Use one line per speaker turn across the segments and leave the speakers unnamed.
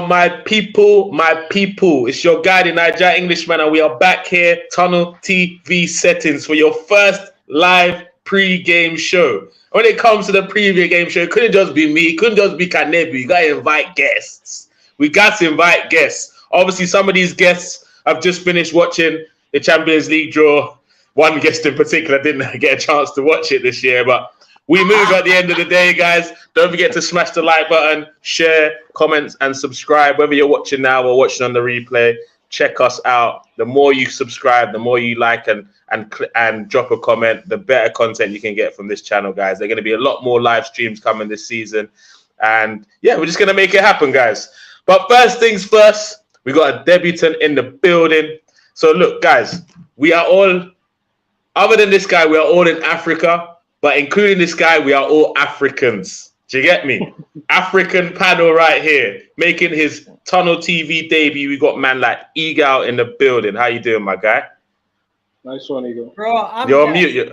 my people, it's your guy, the Niger Englishman, and we are back here, Tunnel TV settings, for your first live pre-game show. When it comes to the pre-game show, it couldn't just be me, it couldn't just be Kanebu. You got to invite guests. We got to invite guests. Obviously, some of these guests have just finished watching the Champions League draw. One guest in particular didn't get a chance to watch it this year, but we move at the end of the day, guys. Don't forget to smash the like button, share, comments, and subscribe. Whether you're watching now or watching on the replay, check us out. The more you subscribe, the more you like and drop a comment, the better content you can get from this channel, guys. There are going to be a lot more live streams coming this season. And yeah, we're just going to make it happen, guys. But first things first, we got a debutant in the building. So look, guys, we are all, other than this guy, we are all in Africa. But including this guy, we are all Africans. Do you get me? African panel right here, making his Tunnel TV debut. We got man like Eagle in the building. How you doing, my guy?
Nice one, Eagle.
Bro,
You're on mute.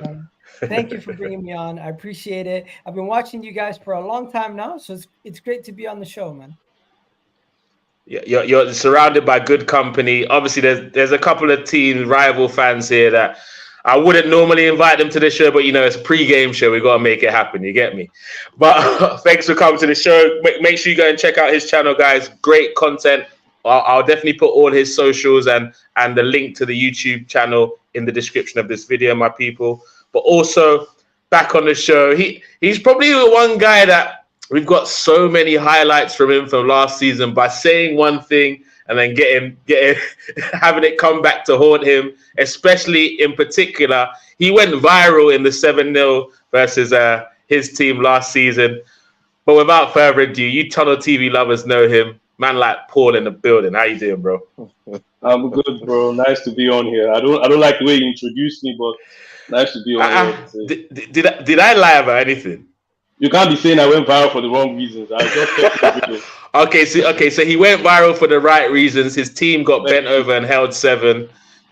Thank you for bringing me on. I appreciate it. I've been watching you guys for a long time now, so it's great to be on the show, man.
You're surrounded by good company. Obviously, there's a couple of team rival fans here that I wouldn't normally invite them to the show, but you know, it's a pre-game show. We got to make it happen. You get me? But thanks for coming to the show. Make sure you go and check out his channel, guys. Great content. I'll definitely put all his socials and the link to the YouTube channel in the description of this video, my people. But also back on the show, he's probably the one guy that we've got so many highlights from him from last season by saying one thing and then getting having it come back to haunt him, especially in particular. He went viral in the 7-0 versus his team last season. But without further ado, you Tunnel TV lovers know him. Man like Paul in the building. How you doing, bro?
I'm good, bro. Nice to be on here. I don't like the way you introduced me, but nice to be on here.
Did I lie about anything?
You can't be saying I went viral for the wrong reasons. I just kept the video.
Okay, so he went viral for the right reasons. His team got bent over and held 7,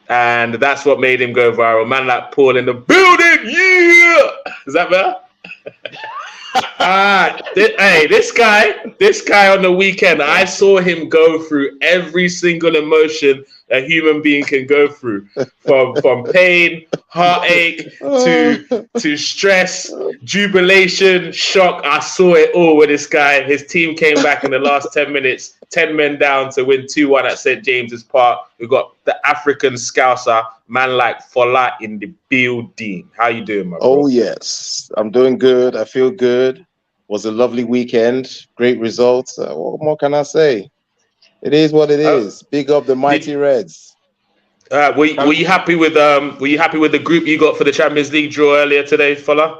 and that's what made him go viral. Man like Paul in the building, yeah! Is that better? Hey, this guy on the weekend, I saw him go through every single emotion a human being can go through, from pain, heartache, to stress, jubilation, shock. I saw it all with this guy. His team came back in the last 10 minutes, 10 men down to win 2-1 at St. James's Park. We got the African Scouser, man like Fola in the building. How you doing, my bro?
Oh, yes. I'm doing good. I feel good. Was a lovely weekend. Great results. What more can I say? It is what it is. Big up the mighty Reds.
Were you happy with the group you got for the Champions League draw earlier today, Fola?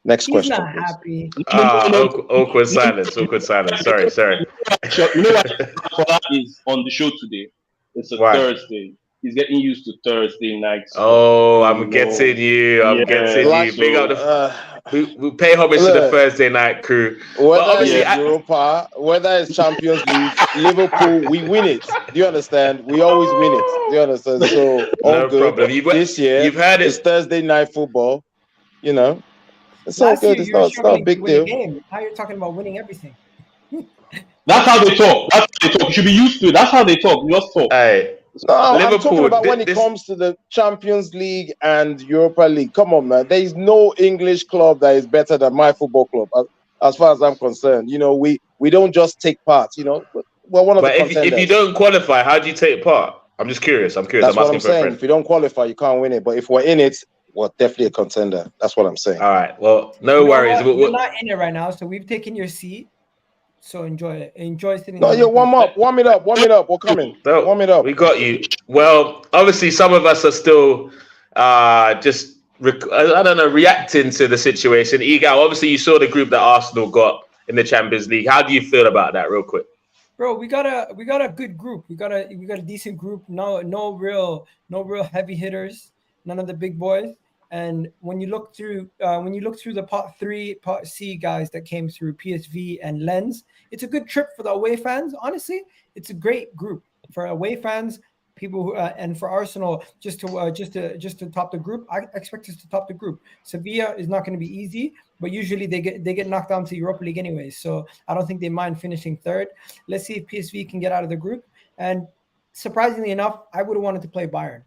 Next
He's
question.
not happy.
Awkward silence. Awkward silence. Sorry.
You know what Fola is on the show today? It's a Thursday. He's getting used to Thursday nights.
Oh, I'm getting you. Big up we pay homage to the Thursday night crew.
Whether it's Europa, whether it's Champions League, Liverpool, we win it. Do you understand? We always win it. Do you understand? So all
no
good.
Problem.
This year,
you've heard it.
It's Thursday night football. You know, it's all good. It's not a big deal.
Now you're talking about winning everything.
That's how they talk. You should be used to it. That's how they talk. Just talk.
Hey.
No, Liverpool, I'm talking about when it comes to the Champions League and Europa League. Come on, man. There is no English club that is better than my football club, as far as I'm concerned. You know, we don't just take part. You know, we're one of the contenders.
If you don't qualify, how do you take part? I'm just curious.
That's
I'm
what I'm saying. If you don't qualify, you can't win it. But if we're in it, we're definitely a contender. That's what I'm saying.
All right. Well, no worries.
We're not in it right now, so we've taken your seat. So enjoy it. Enjoy sitting.
No, you warm it up. We're coming.
No,
warm it up.
We got you. Well, obviously, some of us are still reacting to the situation. Egal, obviously, you saw the group that Arsenal got in the Champions League. How do you feel about that, real quick?
Bro, we got a good group. We got a decent group. No real heavy hitters. None of the big boys. And when you look through the pot 3, pot C guys that came through, PSV and Lens, it's a good trip for the away fans. Honestly, it's a great group for away fans. People who and for Arsenal just to top the group, I expect us to top the group. Sevilla is not going to be easy, but usually they get knocked down to Europa League anyway, so I don't think they mind finishing third. Let's see if PSV can get out of the group. And surprisingly enough, I would have wanted to play Bayern.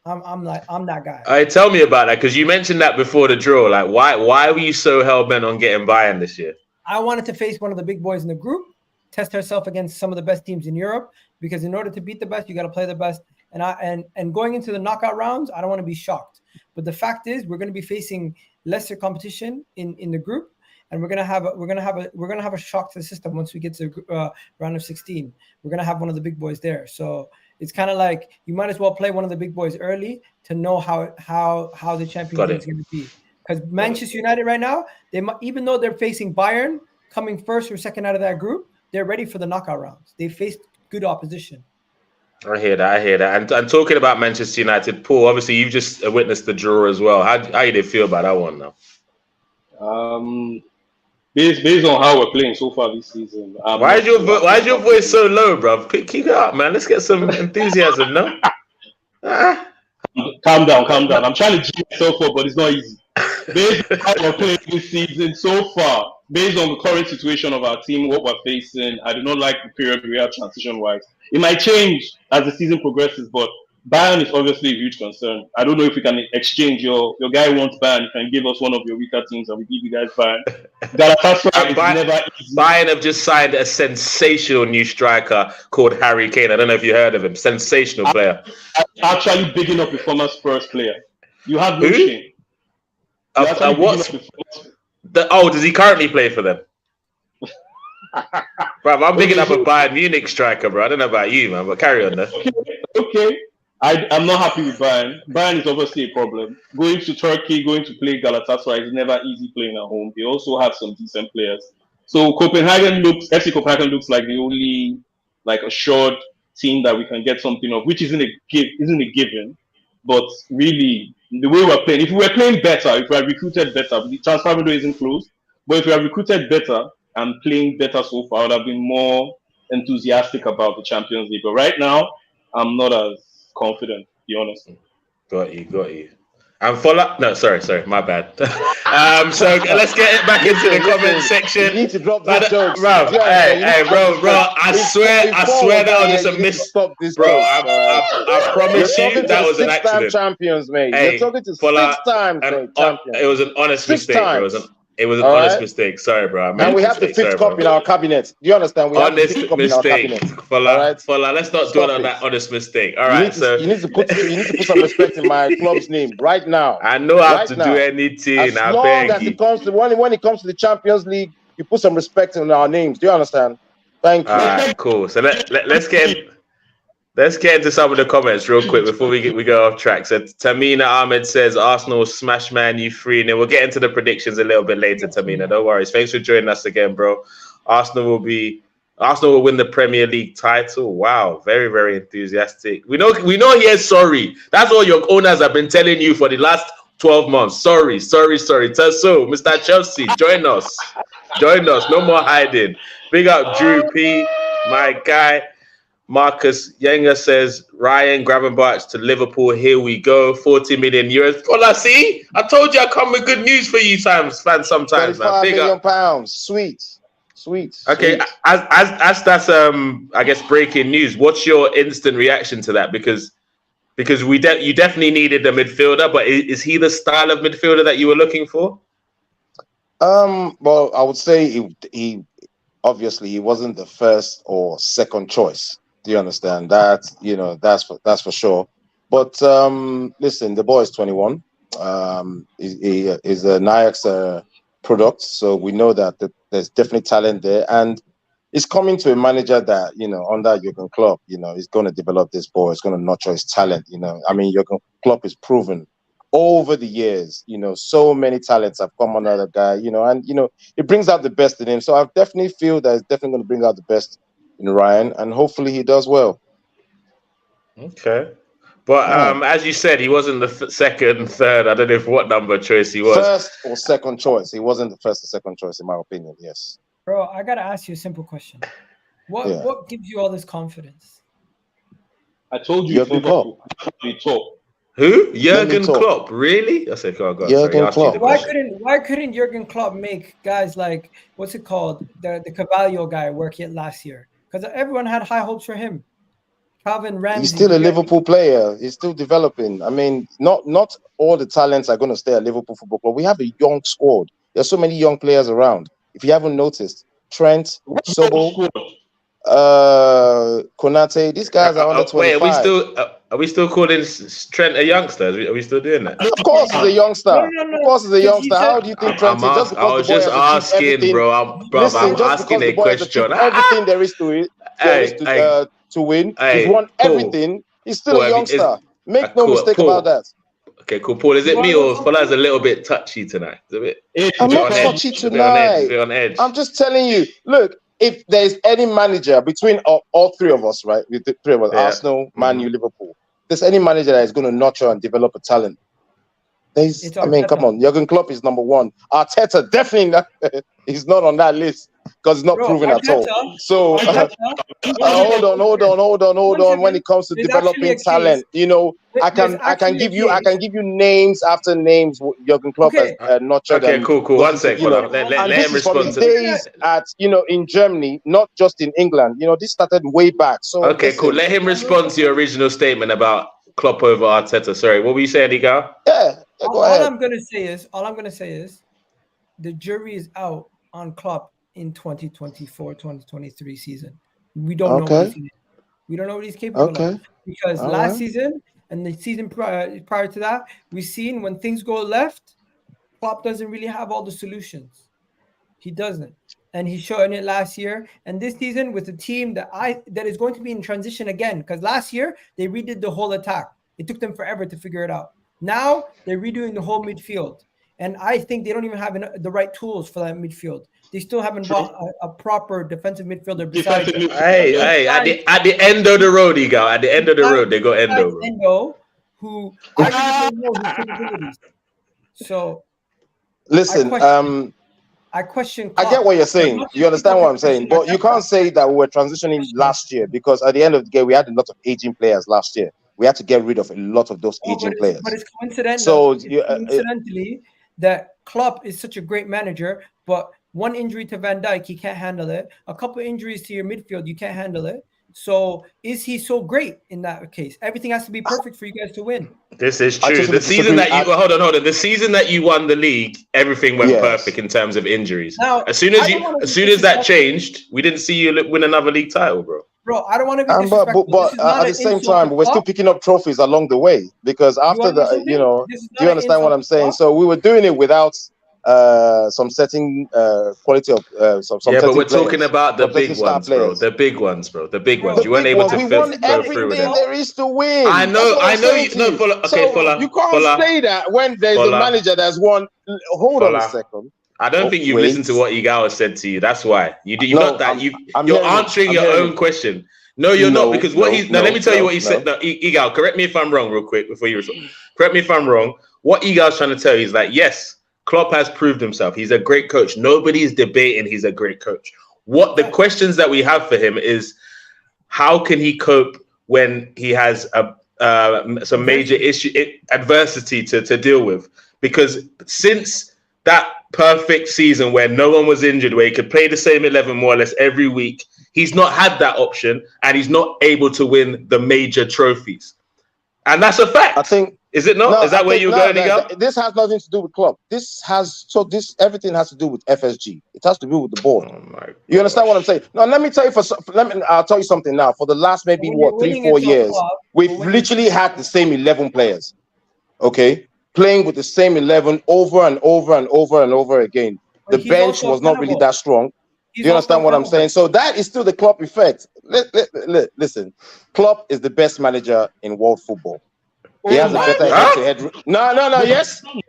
I'm that guy.
All right, tell me about that, because you mentioned that before the draw. Like, why were you so hell-bent on getting Bayern this year?
I wanted to face one of the big boys in the group, test herself against some of the best teams in Europe, because in order to beat the best, you got to play the best. And going into the knockout rounds, I don't want to be shocked. But the fact is, we're going to be facing lesser competition in the group, and we're gonna have a shock to the system once we get to round of 16. We're gonna have one of the big boys there, so it's kind of like you might as well play one of the big boys early to know how the Champions League is going to be. Because Manchester United right now, even though they're facing Bayern coming first or second out of that group, they're ready for the knockout rounds. They faced good opposition.
I hear that. And talking about Manchester United, Paul, obviously you've just witnessed the draw as well. How do you feel about that one now?
Based on how we're playing so far this season.
Why is your voice so low, bro? Keep it up, man. Let's get some enthusiasm, no?
Calm down. I'm trying to keep myself up, but it's not easy. Based on how we're playing this season so far, based on the current situation of our team, what we're facing, I do not like the period we are transition-wise. It might change as the season progresses, but Bayern is obviously a huge concern. I don't know if we can exchange your guy wants Bayern. You can give us one of your weaker teams and we give you guys Bayern.
Bayern have just signed a sensational new striker called Harry Kane. I don't know if you heard of him. Sensational player.
Actually bigging up a former Spurs player. You have no shame.
Does he currently play for them? Bro, I'm picking up a Bayern Munich striker, bro. I don't know about you, man, but carry on there.
Okay. I'm not happy with Bayern. Bayern is obviously a problem. Going to Turkey, going to play Galatasaray is never easy playing at home. They also have some decent players. So FC Copenhagen looks like the only assured team that we can get something of, which isn't a given. But really, the way we're playing, if we were playing better, if we had recruited better, the transfer window isn't closed. But if we had recruited better and playing better so far, I would have been more enthusiastic about the Champions League. But right now, I'm not as confident, to be honest.
Got you. And sorry, my bad. So let's get it back into the comment section.
You need to drop that joke,
bro. Bro. I swear that was just a miss. Stop this, bro. I promise you that was an accident.
Champions, mate. You're talking to 6 times, mate. Champions.
It was an honest mistake, bro. It was an honest mistake. Sorry, bro.
And we have the 5th cup in our cabinet. Do you understand? We have the 5th cup in our cabinet.
Fola, let's not dwell on that honest mistake. All right,
you need to put some respect in my club's name right now.
I know I have to do anything.
As long as it comes to when it comes to the Champions League, you put some respect in our names. Do you understand? Thank you.
All right, cool. So let's get into some of the comments real quick before we go off track. So Tamina Ahmed says Arsenal smash Man U 3-0. We'll get into the predictions a little bit later, Tamina. No worries. Thanks for joining us again, bro. Arsenal will win the Premier League title. Wow, very, very enthusiastic. We know he is sorry. That's all your owners have been telling you for the last 12 months. Sorry. So, Mr. Chelsea, join us. No more hiding. Big up Drew P, my guy. Marcus Yenger says, Ryan Gravenberch to Liverpool. Here we go. 40 million euros. Well, see? I told you I come with good news for you fans sometimes.
£35 million. Sweet.
Okay, as that's I guess breaking news. What's your instant reaction to that? Because you definitely needed a midfielder, but is he the style of midfielder that you were looking for?
Well, I would say he obviously he wasn't the first or second choice. Do you understand that? That's for sure. But listen, the boy is 21. He is an Ajax product, so we know that there's definitely talent there, and it's coming to a manager that under Jurgen Klopp, is going to develop this boy. It's going to nurture his talent. I mean, Jurgen Klopp is proven over the years. So many talents have come under the guy. And it brings out the best in him. So I definitely feel that it's definitely going to bring out the best in Ryan, and hopefully he does well.
Okay. But as you said, he wasn't the second, third. I don't know what number choice he was.
First or second choice. He wasn't the first or second choice, in my opinion, yes.
Bro, I got to ask you a simple question. What gives you all this confidence?
I told you it's
Jurgen
Liverpool. That's what we talk.
Who? Jurgen Klopp. Really? I said, go on. Sorry, I asked you the question.
Why couldn't Jurgen Klopp make guys like what's it called, the Carvalho guy work it last year? Because everyone had high hopes for him. Calvin Ramsey.
He's still a Liverpool player. He's still developing. I mean, not all the talents are going to stay at Liverpool Football Club. We have a young squad. There's so many young players around. If you haven't noticed, Trent, Sobel, Konate, these guys are under 25.
Wait, are we still calling Trent a youngster? Are we still doing that?
Of course, he's a youngster.
No.
Of course, he's a youngster. How do you think Trent is?
I was just asking, bro. I'm asking a question.
Everything there is to it, to win. He's won everything. He's still a youngster. Make no mistake about that.
Okay, cool. Paul, is it me or Fola's a little bit touchy tonight?
I'm not touchy tonight.
On edge.
I'm just telling you. Look, if there's any manager between all three of us, right? With the three of us, Arsenal, Man U, Liverpool. If there's any manager that is going to nurture and develop a talent, come on. Jurgen Klopp is number one. Arteta definitely not. He's not on that list because he's not proven at all. So hold on. When it comes to developing talent, I can give you names after names. Jurgen Klopp has nurtured.
Okay, cool. 1 second. Let him respond to
days at in Germany, not just in England. This started way back. So
cool. Let him respond to your original statement about Klopp over Arteta. Sorry, what were you saying, Igal?
Yeah. Go ahead.
All I'm gonna say is the jury is out on Klopp in 2024-2023 season. We don't know what we don't know what he's capable of, because last season and the season prior to that, we've seen when things go left, Klopp doesn't really have all the solutions. He doesn't, and he's showing it last year and this season with a team that is going to be in transition again. Because last year they redid the whole attack. It took them forever to figure it out. Now they're redoing the whole midfield, and I think they don't even have the right tools for that midfield. They still haven't bought a proper defensive midfielder. Besides,
hey, at the end of the road, you go. At the end of the road, they go
Endo, who I really don't know his capabilities. So,
listen,
I question.
I get what you're saying. You understand what I'm saying, but you can't say that we were transitioning last year, because at the end of the game, we had a lot of aging players last year. We had to get rid of a lot of those aging players.
But it's coincidental. So coincidentally, that Klopp is such a great manager, but one injury to Van Dijk, he can't handle it. A couple injuries to your midfield, you can't handle it. So is he so great in that case? Everything has to be perfect for you guys to win.
This is true. The season that you hold on. The season that you won the league, everything went perfect in terms of injuries. Now, as soon as that changed, we didn't see you win another league title, bro.
Bro, I don't want to be disrespectful.
But at the same time, we're still picking up trophies along the way, because after do you understand what I'm saying? So we were doing it without some setting quality of some.
Yeah, but we're talking about the big ones, bro. The big ones, bro. The big ones. You weren't able to go through with them.
There is to win.
I know. Fuller.
You can't say that when there's a manager that's won. Hold on a second.
I don't think you've listened to what Igawa said to you. That's why you're answering your own question. No, you're not, because let me tell you what he said. No, Igal, correct me if I'm wrong, real quick, before you respond. Correct me if I'm wrong. What Igal's trying to tell you is that yes, Klopp has proved himself. He's a great coach. Nobody's debating he's a great coach. What the questions that we have for him is, how can he cope when he has some major adversity to deal with? Because since that perfect season where no one was injured, where he could play the same 11 more or less every week, he's not had that option, and he's not able to win the major trophies. And that's a fact.
I think.
Is it not?
No,
is that where you're going, Igor?
This has nothing to do with Klopp. Everything has to do with FSG. It has to do with the board. Oh, you understand what I'm saying? Now, let me tell you. I'll tell you something now. For the last maybe 3-4 years, we've literally had the same 11 players. Okay, playing with the same 11 over and over and over and over again. The bench was not really that strong. Do you understand what I'm saying? So that is still the Klopp effect. Listen, Klopp is the best manager in world football. He has a better head-to-head. No.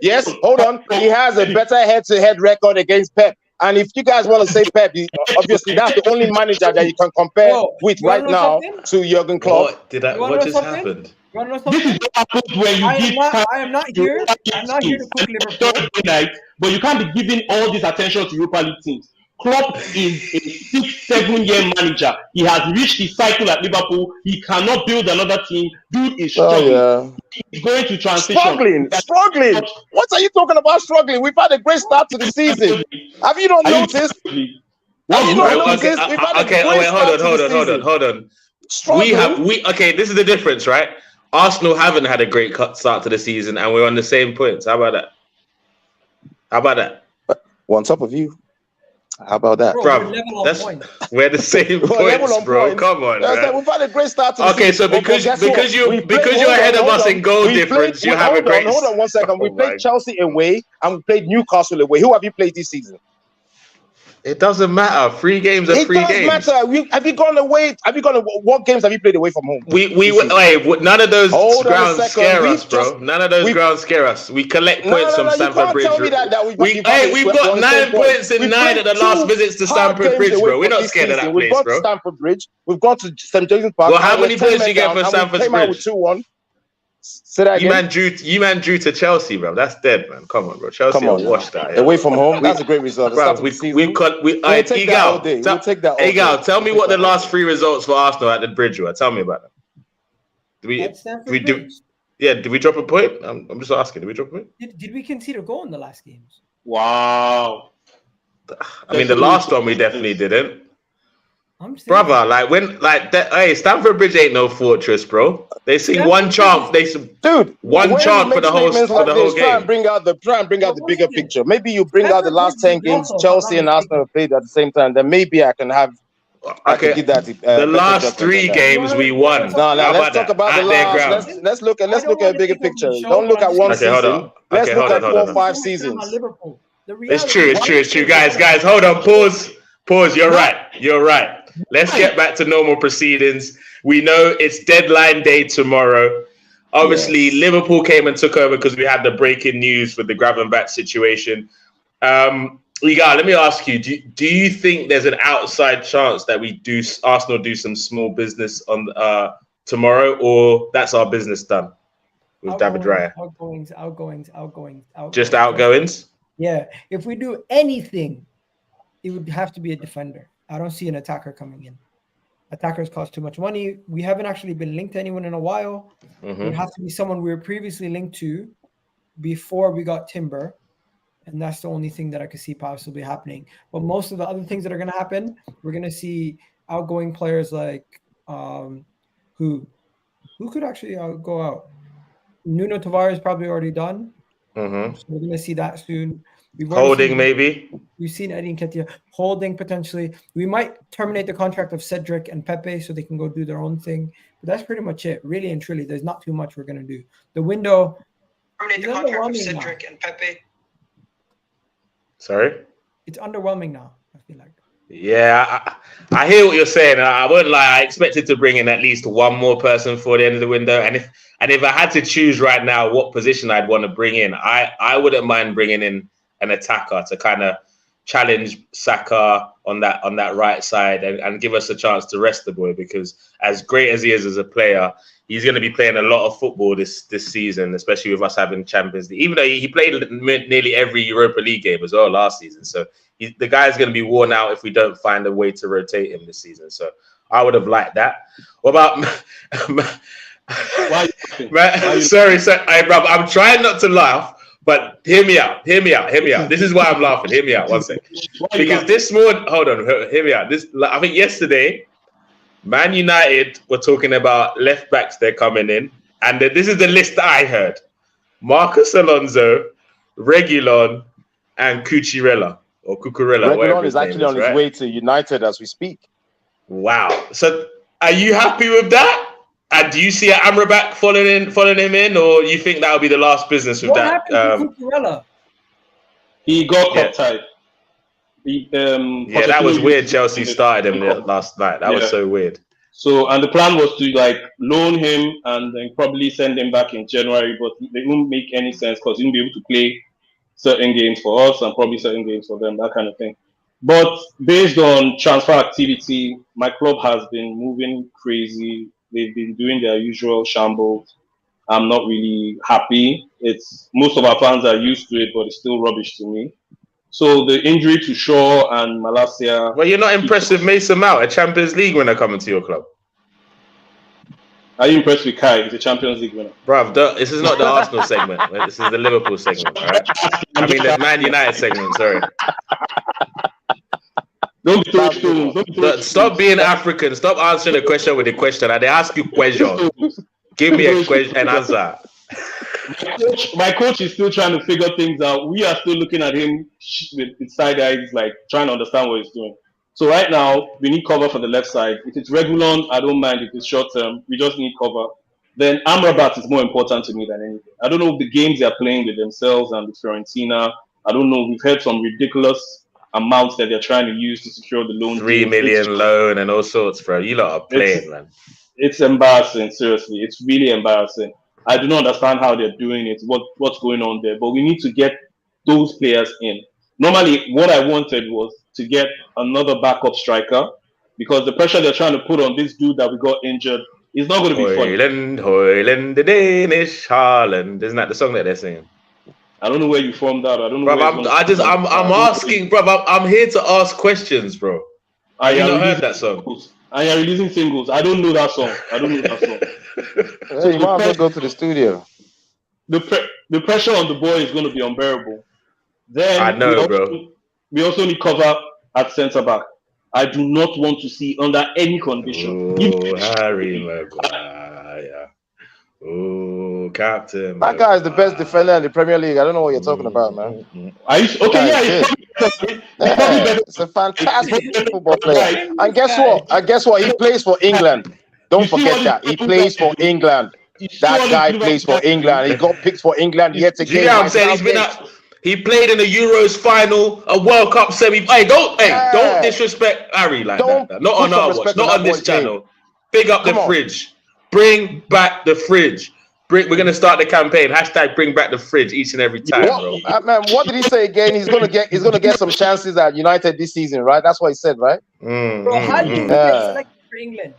Yes. Hold on. He has a better head-to-head record against Pep. And if you guys want to say Pep, obviously that's the only manager that you can compare with right now to Jurgen Klopp.
What just happened?
You want to know something? I am not here. I'm not here to cook Liverpool.
But you can't be giving all this attention to Europa League teams. Klopp is a 6-7 year manager. He has reached his cycle at Liverpool. He cannot build another team. Dude is struggling. He's going to transition.
Struggling. What are you talking about struggling? We've had a great start to the season. Have you not noticed?
Okay, hold on. This is the difference, right? Arsenal haven't had a great start to the season, and we're on the same points. How about that?
On top of you. How about that,
bro? We're the same points, bro. Come on, man.
We've had a great start to the season.
Okay, so because you're ahead of us in goal difference, you have a great.
Hold on 1 second. We played Chelsea away and we played Newcastle away. Who have you played this season?
It doesn't matter. 3 games are 3 games.
It does matter. Have you gone away? What games have you played away from home?
None of those grounds scare us, bro. None of those grounds scare us. We collect points from Stamford Bridge.
Tell me that
we've got 9 points in 9 at the last visits to Stamford Bridge, bro. We're not scared of that place, bro.
We've gone to Stamford Bridge. We've gone to St James's Park.
Well, how many points did you get for Stamford Bridge?
Came out with 2-1. Say that again.
You man drew to Chelsea, bro. That's dead, man. Come on, bro. Chelsea are washed out. Yeah.
Away from home, that's a great result.
Bro, we'll take that all day. Tell me what the last 3 results for Arsenal at the Bridge were. Tell me about them. Did we drop a point? I'm just asking. Did we drop a point?
Did we concede a goal in the last games?
Wow.
I mean, the last one we definitely didn't. Brother, Stamford Bridge ain't no fortress, bro. They sing one chant. One chant for the whole game.
Try and bring out the bigger picture. Maybe you bring out the last 10 games Chelsea and Arsenal have played at the same time. Then maybe I can have.
The last 3 games we won.
No, let's talk about the last. Let's look at a bigger picture. Don't look at one season. Let's look at 4 or 5 seasons.
It's true. Guys, hold on. Pause. You're right. Let's get back to normal proceedings. We know it's deadline day tomorrow. Obviously, Liverpool came and took over because we had the breaking news with the Gravenberch situation. Let me ask you: do you think there's an outside chance that Arsenal do some small business on tomorrow, or that's our business done with David Raya?
Outgoings.
Just outgoings?
Yeah. If we do anything, it would have to be a defender. I don't see an attacker coming in. Attackers cost too much money. We haven't actually been linked to anyone in a while. Mm-hmm. It has to be someone we were previously linked to before we got Timber. And that's the only thing that I could see possibly happening. But most of the other things that are going to happen, we're going to see outgoing players like who could actually go out. Nuno Tavares probably already done.
Mm-hmm.
So we're going to see that soon.
Holding maybe.
We've seen Eddie Nketiah. Holding potentially. We might terminate the contract of Cedric and Pepe so they can go do their own thing. But that's pretty much it. Really and truly, there's not too much we're going to do. The window.
Terminate the contract of Cedric and Pepe.
Sorry?
It's underwhelming now, I feel like.
Yeah, I hear what you're saying. I wouldn't lie. I expected to bring in at least one more person for the end of the window. And if I had to choose right now what position I'd want to bring in, I wouldn't mind bringing in an attacker to kind of challenge Saka on that right side and give us a chance to rest the boy, because as great as he is as a player, he's going to be playing a lot of football this season, especially with us having Champions League. Even though he played nearly every Europa League game as well last season. So the guy's going to be worn out if we don't find a way to rotate him this season. So I would have liked that. What about... Sorry, I'm trying not to laugh. But hear me out. This is why I'm laughing. Hear me out 1 second. Because this morning, hold on, hear me out. I think yesterday, Man United were talking about left backs they're coming in. And this is the list I heard. Marcus Alonso, Reguilon, and Cucurella.
Reguilon is actually on his way to United as we speak.
Wow. So are you happy with that? And do you see Amrabat following him in, or you think that will be the last business with that?
He got cup tied.
That was weird. Chelsea started him last night. That was so weird.
So, and the plan was to loan him and then probably send him back in January, but they wouldn't make any sense because he wouldn't be able to play certain games for us and probably certain games for them, that kind of thing. But based on transfer activity, my club has been moving crazy. They've been doing their usual shambles. I'm not really happy. Most of our fans are used to it, but it's still rubbish to me. So the injury to Shaw and Malacia.
Well, you're not impressed with Mason Mount, a Champions League winner coming to your club.
Are you impressed with Kai? He's a Champions League winner.
Bruv, this is not the Arsenal segment. This is the Liverpool segment, all right? I mean, the Man United segment, sorry.
Don't be throwing stones.
Stop being African. Stop answering the question with a question. And they ask you questions. Give me a question and answer.
My coach is still trying to figure things out. We are still looking at him with side eyes, like trying to understand what he's doing. So right now, we need cover for the left side. If it's Regulon, I don't mind. If it's short term, we just need cover. Then Amrabat is more important to me than anything. I don't know the games they're playing with themselves and with Fiorentina. I don't know. We've heard some ridiculous amounts that they're trying to use to secure the loan.
3 million loan and all sorts, bro. You lot are playing, man.
It's embarrassing, seriously. It's really embarrassing. I do not understand how they're doing it, what's going on there. But we need to get those players in. Normally, what I wanted was to get another backup striker because the pressure they're trying to put on this dude that we got injured is not going to be fun.
Hoyland, the Danish Haaland. Isn't that the song that they're singing?
I don't know where you formed that. I don't know.
I'm asking, bro. I'm here to ask questions, bro. I haven't heard that song.
And you're releasing singles. I don't know that song.
So you might as well go to the studio.
The pressure on the boy is going to be unbearable. Then
I know, bro.
We also need cover at centre back. I do not want to see under any condition.
Oh, Harry Maguire. Oh, Captain.
That guy is the best defender in the Premier League. I don't know what you're talking about, man. It's a fantastic football player. And guess what? He plays for England. Don't forget that. He plays for England. That guy plays for England. He got picked for England yet again.
You know what I'm saying? He played in the Euros final, a World Cup semi. Don't disrespect Harry like that. Not on our watch. Not on this channel. Big up the fridge. Bring back the fridge. We're going to start the campaign. # bring back the fridge each and every time, bro.
Man, what did he say again? He's gonna get some chances at United this season, right? That's what he said, right?
Bro, how do you get selected for England?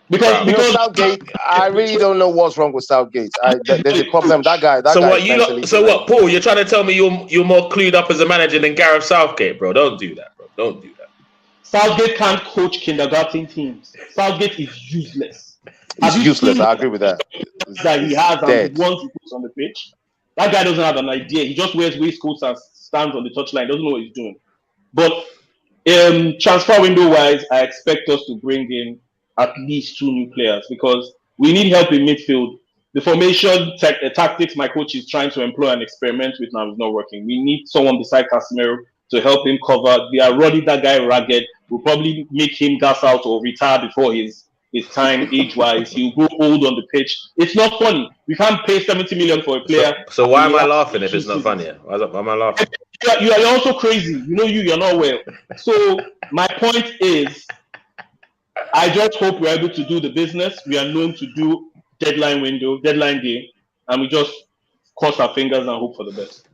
Because Southgate, I really don't know what's wrong with Southgate. There's a problem. That guy.
So what, Paul? You're trying to tell me you're more clued up as a manager than Gareth Southgate, bro? Don't do that, bro. Don't do that.
Southgate can't coach kindergarten teams. Southgate is useless.
He's useless. I agree with that.
That he has and the ones he puts on the pitch. That guy doesn't have an idea. He just wears waistcoats and stands on the touchline. Doesn't know what he's doing. But transfer window wise, I expect us to bring in at least 2 new players because we need help in midfield. The formation tactics my coach is trying to employ and experiment with now is not working. We need someone beside Casemiro to help him cover. They are running that guy ragged. We'll probably make him gas out or retire before his time age-wise. He'll go old on the pitch. It's not funny. We can't pay 70 million for a player.
So why am I laughing if it's not funny? Why am I laughing?
You're also crazy. You're not well. So my point is, I just hope we're able to do the business. We are known to do deadline day, and we just cross our fingers and hope for the best.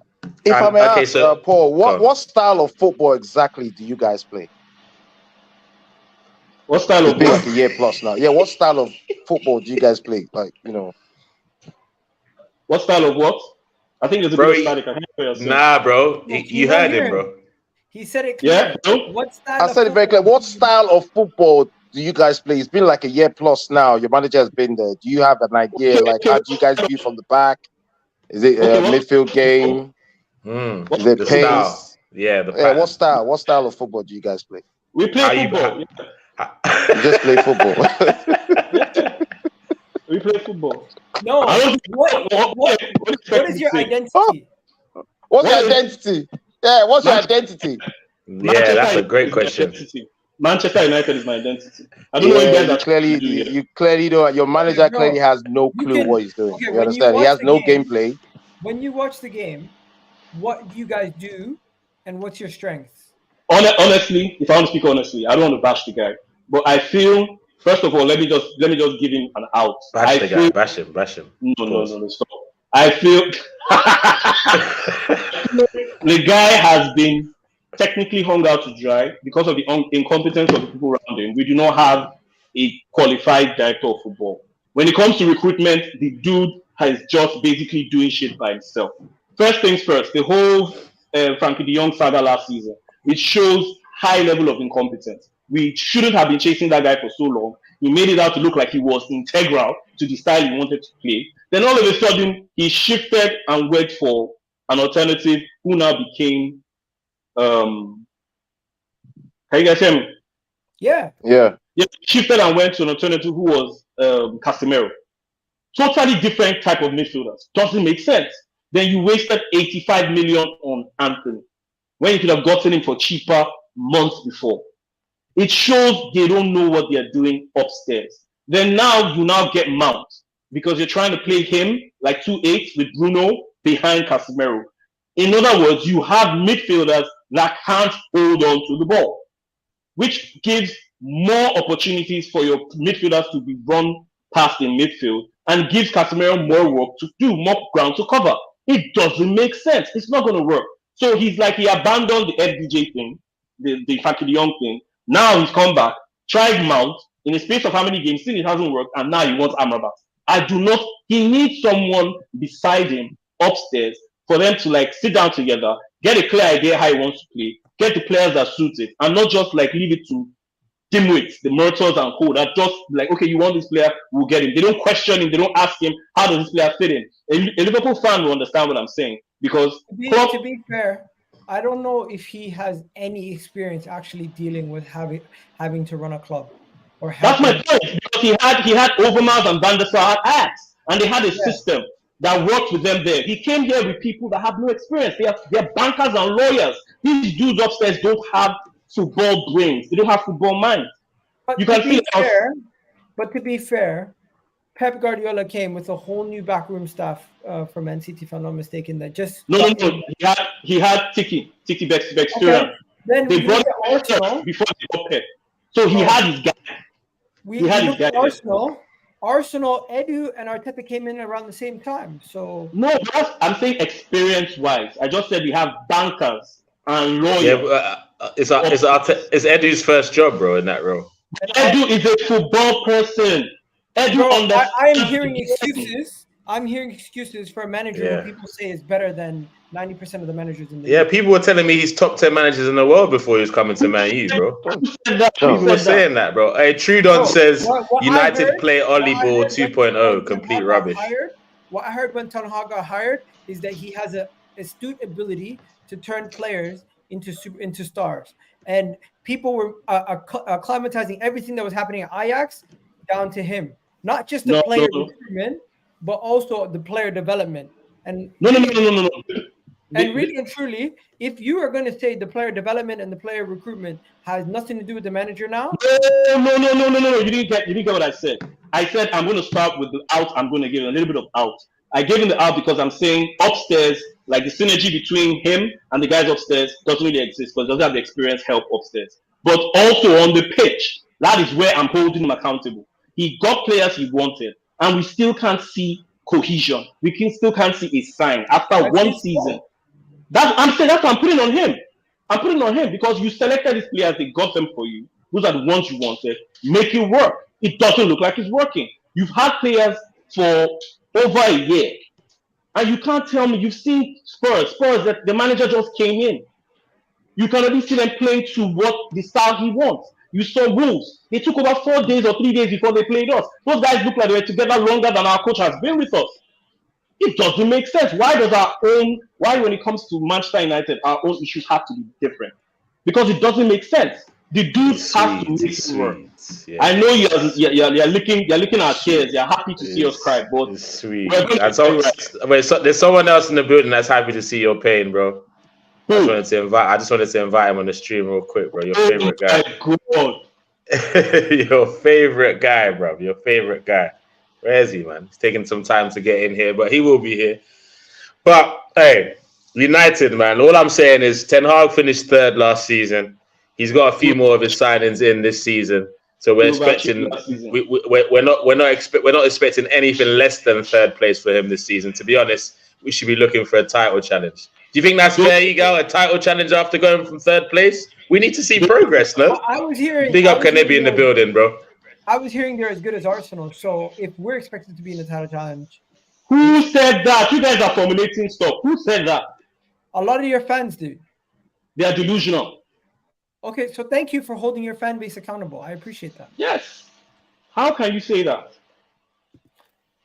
If I may ask, Paul, what style of football exactly do you guys play?
What style of
like a year plus now? Yeah, what style of football do you guys play? What
style of what? I think there's a bit of static.
Nah, bro. You heard him, bro.
He said it clear.
Yeah.
What style?
I said it very clear. What style of football do you guys play? It's been like a year plus now. Your manager has been there. Do you have an idea? Like, how do you guys view from the back? Is it a midfield game? Is it pace?
Style. Yeah.
What style? What style of football do you guys play?
We play football.
You just play football.
We play football.
No. What is your identity?
What's your identity? Yeah, what's your identity?
Yeah, that's a great question.
Manchester United is my identity. I don't know if you guys
you clearly don't. Your manager clearly has no clue what he's doing. You understand? He has no gameplay.
When you watch the game, what do you guys do, and what's your strengths?
Honestly, if I want to speak honestly, I don't want to bash the guy, but I feel, first of all, let me just give him an out.
Bash him.
No, stop. I feel the guy has been technically hung out to dry because of the incompetence of the people around him. We do not have a qualified director of football. When it comes to recruitment, the dude is just basically doing shit by himself. First things first, the whole Frankie de Jong saga last season. It shows high level of incompetence. We shouldn't have been chasing that guy for so long. He made it out to look like he was integral to the style he wanted to play. Then all of a sudden, he shifted and went for an alternative who now became. Can you guys hear me?
Yeah.
Yeah, shifted and went to an alternative who was Casemiro. Totally different type of midfielders. Doesn't make sense. Then you wasted 85 million on Anthony when you could have gotten him for cheaper months before. It shows they don't know what they're doing upstairs. Then now you now get Mount because you're trying to play him like 2-8 with Bruno behind Casemiro. In other words, you have midfielders that can't hold on to the ball, which gives more opportunities for your midfielders to be run past in midfield and gives Casemiro more work to do, more ground to cover. It doesn't make sense. It's not going to work. So he's like, he abandoned the FDJ thing, the Frankie de Jong thing. Now he's come back, tried Mount in a space of how many games, still it hasn't worked, and now he wants Amrabat. He needs someone beside him upstairs for them to like sit down together, get a clear idea how he wants to play, get the players that suit it, and not just like leave it to dimwits, the Murtals and co that just like, okay, you want this player, we'll get him. They don't question him, they don't ask him, how does this player fit in? A Liverpool fan will understand what I'm saying because
to be fair, I don't know if he has any experience actually dealing with having to run a club. Or
that's my point, because he had Overmars and Van der Sar at Ajax, and they had a system that worked with them there. He came here with people that have no experience. They're bankers and lawyers. These dudes upstairs don't have football brains. They don't have football minds.
But to be fair, Pep Guardiola came with a whole new backroom staff from Man City, if I'm not mistaken. That just
no. He had Tiki Bex.
Okay. Then
they brought
Arsenal
before they got Pep. So he had his guy.
Arsenal, Edu, and Arteta came in around the same time. So
no, I'm saying experience-wise. I just said we have bankers and lawyers.
Yeah, it's Edu's first job, bro, in that role.
Edu is a football person. Edu,
I am hearing excuses. I'm hearing excuses for a manager who people say is better than 90% of the managers in the league.
People were telling me he's top 10 managers in the world before he was coming to Man U, bro. People were saying that, bro. Hey, Trudon says United play Ollie Ball 2.0, complete rubbish.
What I heard when Ten Hag got hired is that he has an astute ability to turn players into stars. And people were acclimatizing everything that was happening at Ajax down to him. Not just the player recruitment, but also the player development. And
no.
And really and truly, if you are going to say the player development and the player recruitment has nothing to do with the manager now,
no. You didn't get what I said. I said I'm going to start with the out. I'm going to give him a little bit of out. I gave him the out because I'm saying upstairs, like the synergy between him and the guys upstairs doesn't really exist because he doesn't have the experience help upstairs. But also on the pitch, that is where I'm holding him accountable. He got players he wanted, and we still can't see cohesion. We still can't see a sign after one season. That's what I'm putting on him. I'm putting on him because you selected these players, they got them for you. Those are the ones you wanted. Make it work. It doesn't look like it's working. You've had players for over a year, and you can't tell me you've seen Spurs that the manager just came in. You can already see them playing to what the style he wants. You saw Wolves. They took over 4 days or 3 days before they played us. Those guys look like they were together longer than our coach has been with us. It doesn't make sense. Why when it comes to Manchester United, our own issues have to be different? Because it doesn't make sense. The dudes have to make it work. Yeah. I know you're looking at tears. You're happy to see us cry, but
it's sweet. There's someone else in the building that's happy to see your pain, bro. I just wanted to invite him on the stream real quick, bro. Your favorite guy. Your favorite guy, bro. Your favorite guy. Where is he, man? He's taking some time to get in here, but he will be here. But hey, United, man. All I'm saying is Ten Hag finished third last season. He's got a few more of his signings in this season, so we're expecting we're not expecting anything less than third place for him this season. To be honest, we should be looking for a title challenge. Do you think that's fair, Eagle? A title challenge after going from third place? We need to see progress, no?
I was hearing.
Big up Kanebi in the building, bro.
I was hearing they're as good as Arsenal. So if we're expected to be in the title challenge,
who said that? You guys are formulating stuff. Who said that?
A lot of your fans do.
They are delusional.
Okay, so thank you for holding your fan base accountable. I appreciate that.
Yes. How can you say that?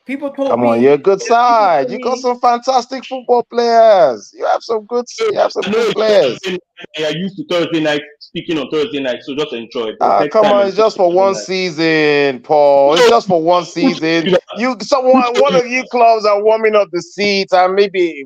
People told me.
Come on, you're a good side. You got some fantastic football players. You have some good players.
I are used to Thursday night, speaking on Thursday night, so just enjoy it.
Come on, it's just for one season, Paul. It's just for one season. One of you clubs are warming up the seats, and maybe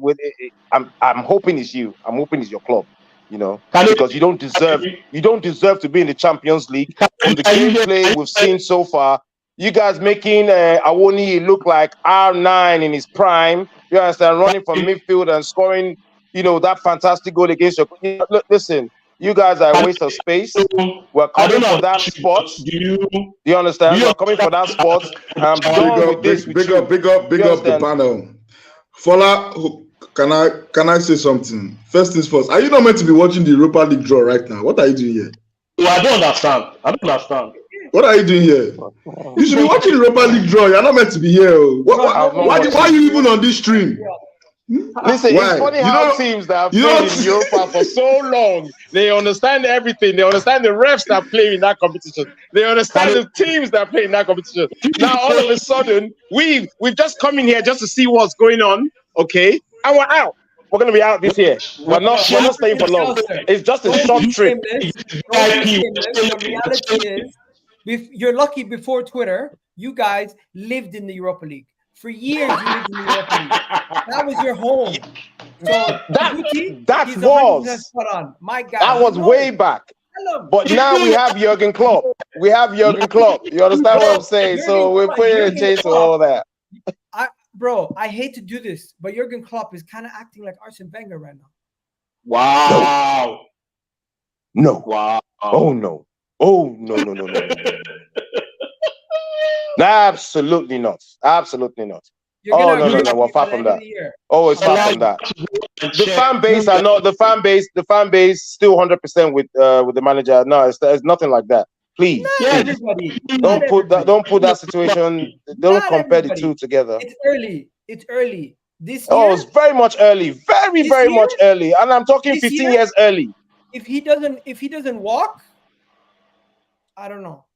I'm hoping it's you. I'm hoping it's your club. You know, because you don't deserve to be in the Champions League. From the gameplay we've seen so far, you guys making Awoni look like R9 in his prime. You understand, running from midfield and scoring, that fantastic goal against your. Listen, you guys are a waste of space. We're coming for that spot. Do you understand? We're coming for that spot. I'm done with this.
Big up the panel. Fola, can I say something? First things first. Are you not meant to be watching the Europa League draw right now? What are you doing here?
Well, I don't understand.
What are you doing here? You should be watching the Europa League draw. You're not meant to be here. Why are you even on this stream?
Listen, it's funny how teams that have played in Europa for so long, they understand everything. They understand the refs that play in that competition. They understand the teams that play in that competition. Now, all of a sudden, we've just come in here just to see what's going on, okay? And we're out. We're going to be out this year. We're not staying for long. It's just a short trip.
The reality is, you're lucky before Twitter, you guys lived in the Europa League. For years, you lived in the Europa League. That was your home. So
that was
my guy.
That was way back. But now we have Jurgen Klopp. You understand what I'm saying? So we're putting a change to all that.
Bro, I hate to do this, but Jurgen Klopp is kind of acting like Arsene Wenger right now.
Wow.
No.
Wow.
Oh, no. Oh, no. Absolutely not. Absolutely not. Oh, no. We're far from that. Oh, it's far from that. The fan base still 100% with the manager. No, it's nothing like that. Please. Don't put that situation. Don't compare the two together.
It's early. This year,
it's very much early. Very much early. And I'm talking 15 years early.
If he doesn't walk, I don't know.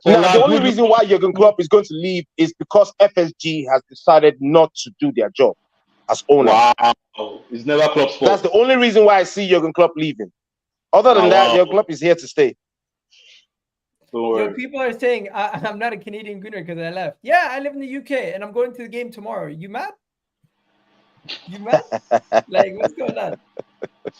Now, the only reason why Jurgen Klopp is going to leave is because FSG has decided not to do their job as owner.
Wow. It's never Klopp's fault.
That's the only reason why I see Jurgen Klopp leaving. Other than that, Jurgen Klopp is here to stay.
People are saying I'm not a Canadian Gooner because I left. Yeah, I live in the UK and I'm going to the game tomorrow. You mad? Like, what's going on?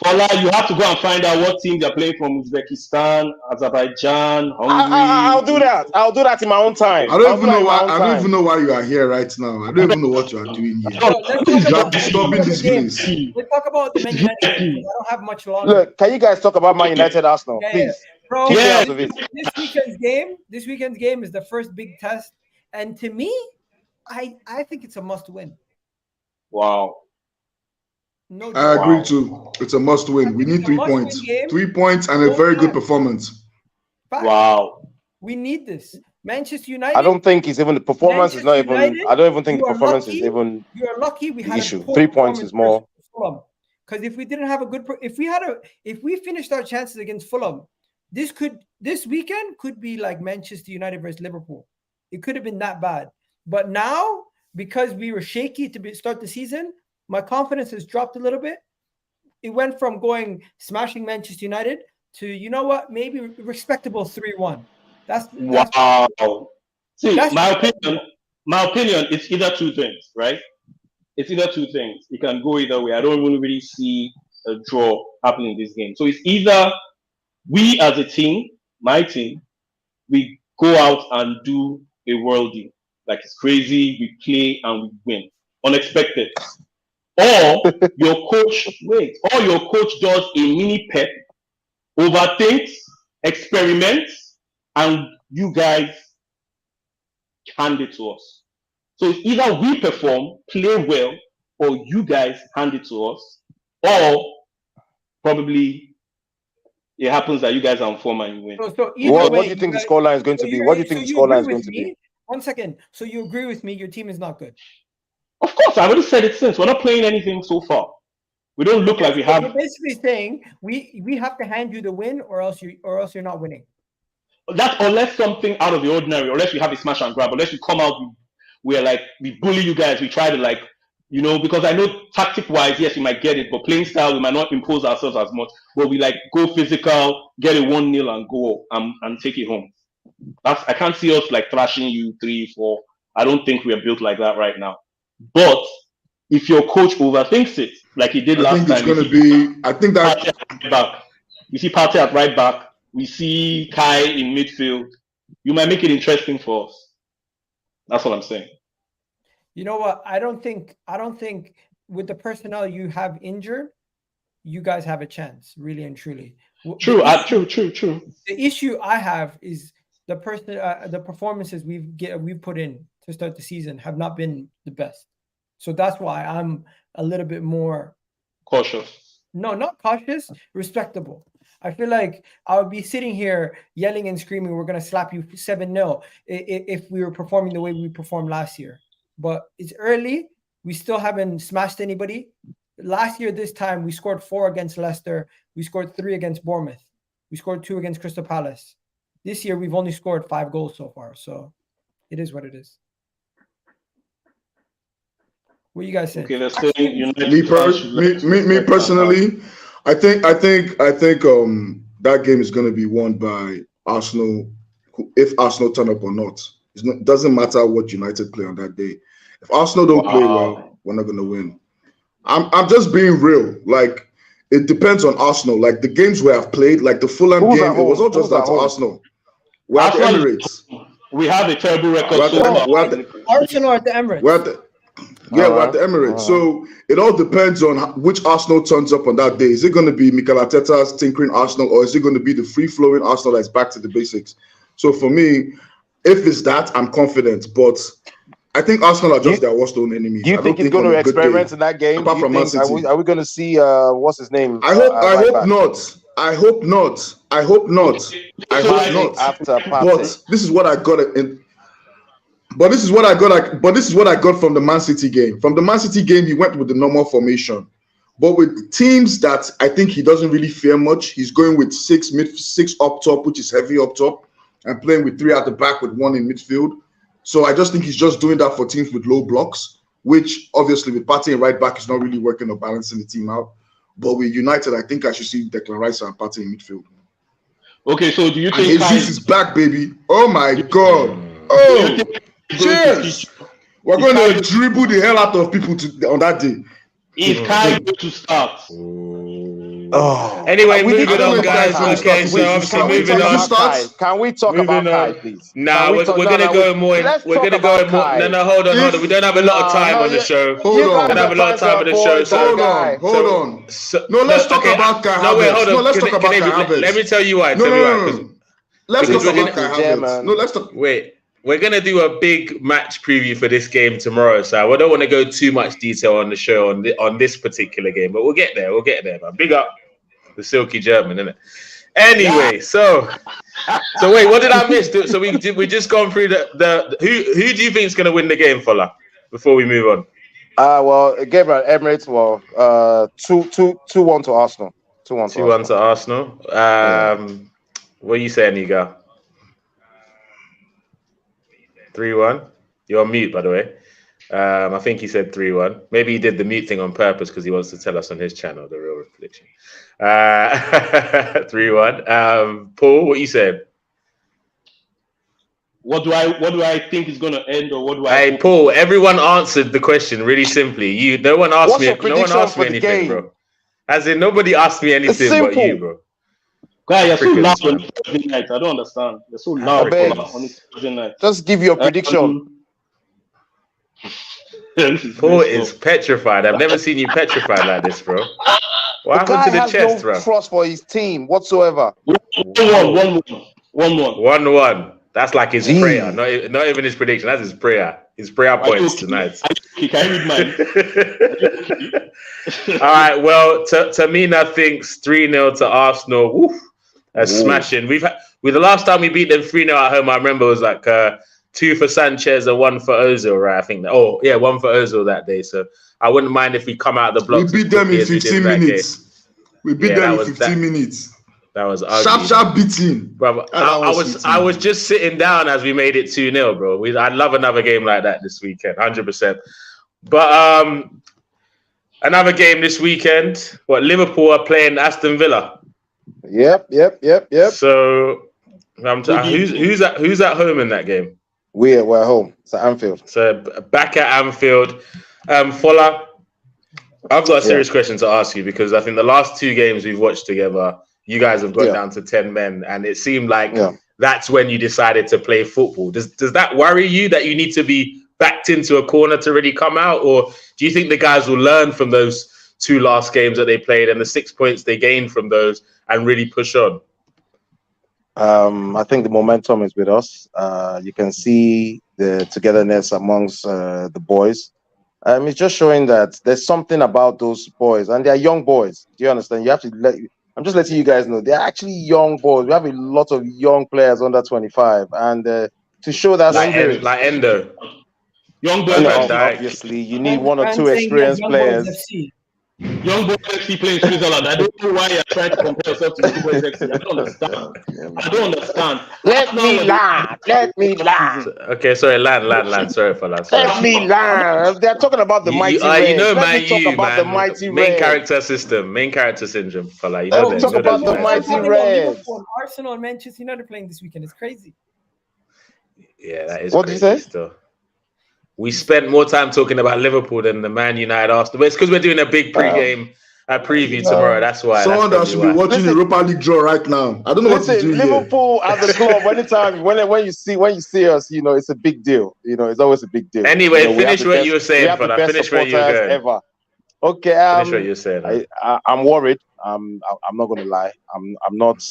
Fola, you have to go and find out what teams are playing from Uzbekistan, Azerbaijan, Hungary.
I'll do that. I'll do that in my own time.
I don't even know why you are here right now. I don't even know what you are doing here. You are disturbing this place.
Let's talk about the Man United. I don't have much longer.
Look, can you guys talk about Man United Arsenal, please?
Bro,
keep me out of it.
This weekend's game is the first big test, and to me, I think it's a must-win.
Wow.
No,
I agree too. It's a must-win. We need 3 points. 3 points and a very good performance.
Wow.
We need this. Manchester United.
I don't think it's even the performance is not even. I don't even think the performance is even.
You are lucky. We had
issue. 3 points is more.
Because if we didn't have a good, if we finished our chances against Fulham, this weekend could be like Manchester United versus Liverpool. It could have been that bad. But now, because we were shaky to start the season, my confidence has dropped a little bit. It went from smashing Manchester United to, you know what, maybe respectable 3-1. That's
wow. See, my opinion, it's either two things, right? It's either two things. It can go either way. I don't even really see a draw happening in this game. So it's either we as a team, my team, we go out and do a worldie. Like it's crazy, we play and we win. Unexpected. Or your coach does a mini pep, overthinks, experiments, and you guys hand it to us. So it's either we perform, play well, or you guys hand it to us, or probably it happens that you guys are on form and you win.
So what do you think the scoreline is going to be? What do you think the scoreline is going to be?
1 second. So you agree with me? Your team is not good.
Of course, I already said it since. We're not playing anything so far. We don't look like we have.
You're basically saying we have to hand you the win, or else you're not winning.
That unless something out of the ordinary, unless we have a smash and grab, unless we come out, we're like we bully you guys. We try to like, you know, because I know tactic wise, yes, we might get it, but playing style, we might not impose ourselves as much. But we like go physical, get a 1-0 and go and take it home. I can't see us like thrashing you 3-4. I don't think we are built like that right now. But if your coach overthinks it, like he did last time,
it's going to be. I think that
you see Partey at right back. We see Kai in midfield. You might make it interesting for us. That's what I'm saying.
You know what? I don't think with the personnel you have injured, you guys have a chance, really and truly.
True.
The issue I have is the performances we've put in to start the season have not been the best. So that's why I'm a little bit more
cautious.
No, not cautious, respectable. I feel like I would be sitting here yelling and screaming, we're going to slap you 7-0 if we were performing the way we performed last year. But it's early. We still haven't smashed anybody. Last year, this time, we scored 4 against Leicester. We scored 3 against Bournemouth. We scored 2 against Crystal Palace. This year, we've only scored 5 goals so far. So it is what it is. What do you guys think?
Okay,
me personally, I think that game is going to be won by Arsenal. If Arsenal turn up or not, it doesn't matter what United play on that day. If Arsenal don't play well, we're not going to win. I'm just being real. Like it depends on Arsenal. Like the games we have played, like the Fulham game, it was not just that to Arsenal. We're at the Emirates.
We have a terrible record.
Arsenal at the Emirates.
We're at the Emirates. So it all depends on which Arsenal turns up on that day. Is it going to be Mikel Arteta's tinkering Arsenal, or is it going to be the free-flowing Arsenal that's back to the basics? So for me, if it's that, I'm confident. But I think Arsenal are just their worst own enemies.
Do you think he's going to experiment in that game? Apart from Man City, are we going to see what's his name?
I hope not. I hope not.
After
but this is what I got in. But this is what I got from the Man City game. From the Man City game, he went with the normal formation. But with teams that I think he doesn't really fear much, he's going with 6 up top, which is heavy up top, and playing with 3 at the back with 1 in midfield. So I just think he's just doing that for teams with low blocks, which obviously with Partey and right back is not really working or balancing the team out. But with United, I think I should see Declan Rice and Partey in midfield.
Okay, so do you think
Jesus is back, baby? Oh my God! Oh, cheers! We're going to dribble the hell out of people on that day.
Is Kai going to start?
Oh. Anyway, moving on, guys. Okay, so obviously moving on.
Can we talk about Kai, please?
Nah, we're going to go more. We're going to go more. No, hold on. We don't have a lot of time on the show.
Hold on.
We don't have a lot of time on the show.
Hold on. No, let's talk about Kai.
No, wait, hold on.
Let's talk about Kai.
Let me tell you why.
No. Let's talk about Kai. No, let's talk.
Wait. We're going to do a big match preview for this game tomorrow, so I don't want to go too much detail on the show on this particular game, but we'll get there, man. Big up the silky German, innit? Anyway, so wait, what did I miss? So we just gone through the who do you think is going to win the game, Fola, before we move on?
Well, a game at Emirates, 2-1 to Arsenal.
2-1 to Arsenal. What are you saying, Iga? 3-1. You're on mute, by the way. I think he said 3-1. Maybe he did the mute thing on purpose because he wants to tell us on his channel the real reflection. 3-1. Paul, what you said?
What do I think is going to end, or what do I?
Hey, Paul. Everyone answered the question really simply. No one asked me. No one asked me anything, bro. As in, nobody asked me anything but you, bro.
Guy, you're so loud on Thursday night. I don't understand. You're so loud on Thursday night.
Just give your prediction.
Paul is petrified. I've never seen you petrified like this, bro. What happened to the chest, bro?
No trust for his team whatsoever.
1-1. That's like his prayer. Not even his prediction. That's his prayer. His prayer points tonight.
Can I read mine?
All right. Well, Tamina thinks 3-0 to Arsenal. Woof. That's smashing. With the last time we beat them 3-0 at home, I remember it was like 2 for Sanchez and 1 for Ozil, right? I think. One for Ozil that day. So I wouldn't mind if we come out of the blocks.
We beat them in 15 minutes. We beat them in 15 minutes.
That was ugly.
Sharp beating.
Bro, I was just sitting down as we made it 2-0, bro. I'd love another game like that this weekend, 100%. But another game this weekend. Liverpool are playing Aston Villa.
Yep.
So who's at home in that game?
We're at home. It's at Anfield.
So back at Anfield. Fola, I've got a serious question to ask you, because I think the last 2 games we've watched together, you guys have gone down to 10 men, and it seemed like that's when you decided to play football. Does that worry you that you need to be backed into a corner to really come out, or do you think the guys will learn from those 2 last games that they played and the 6 points they gained from those and really push on?
I think the momentum is with us. You can see the togetherness amongst the boys. It's just showing that there's something about those boys, and they're young boys. Do you understand? You have to I'm just letting you guys know they're actually young boys. We have a lot of young players under 25, and to show that spirit,
like Endo,
young boys.
Obviously, you need 1 or 2 experienced players.
Young boys FC playing Switzerland. I don't know why you're trying to compare yourself to Young boys FC. I don't understand.
Let me land.
Okay, sorry, land. Sorry for that.
Let me land. They're talking about the mighty Reds.
You know,
the mighty
main character syndrome, fella. You know
talk about the mighty Reds.
Arsenal and Manchester United playing this weekend. It's crazy.
Yeah, that is.
What did you say?
Still. We spent more time talking about Liverpool than the Man United Arsenal. It's because we're doing a big pre-game preview tomorrow. That's why.
Someone that should be watching the Europa League draw right now. I don't know what to do
Liverpool at the club. Anytime when you see us, it's a big deal. It's always a big deal.
Anyway, finish what you were saying, fella. Finish where you were going.
Ever. Okay.
Finish what you're saying.
I'm worried. I'm not going to lie. I'm not.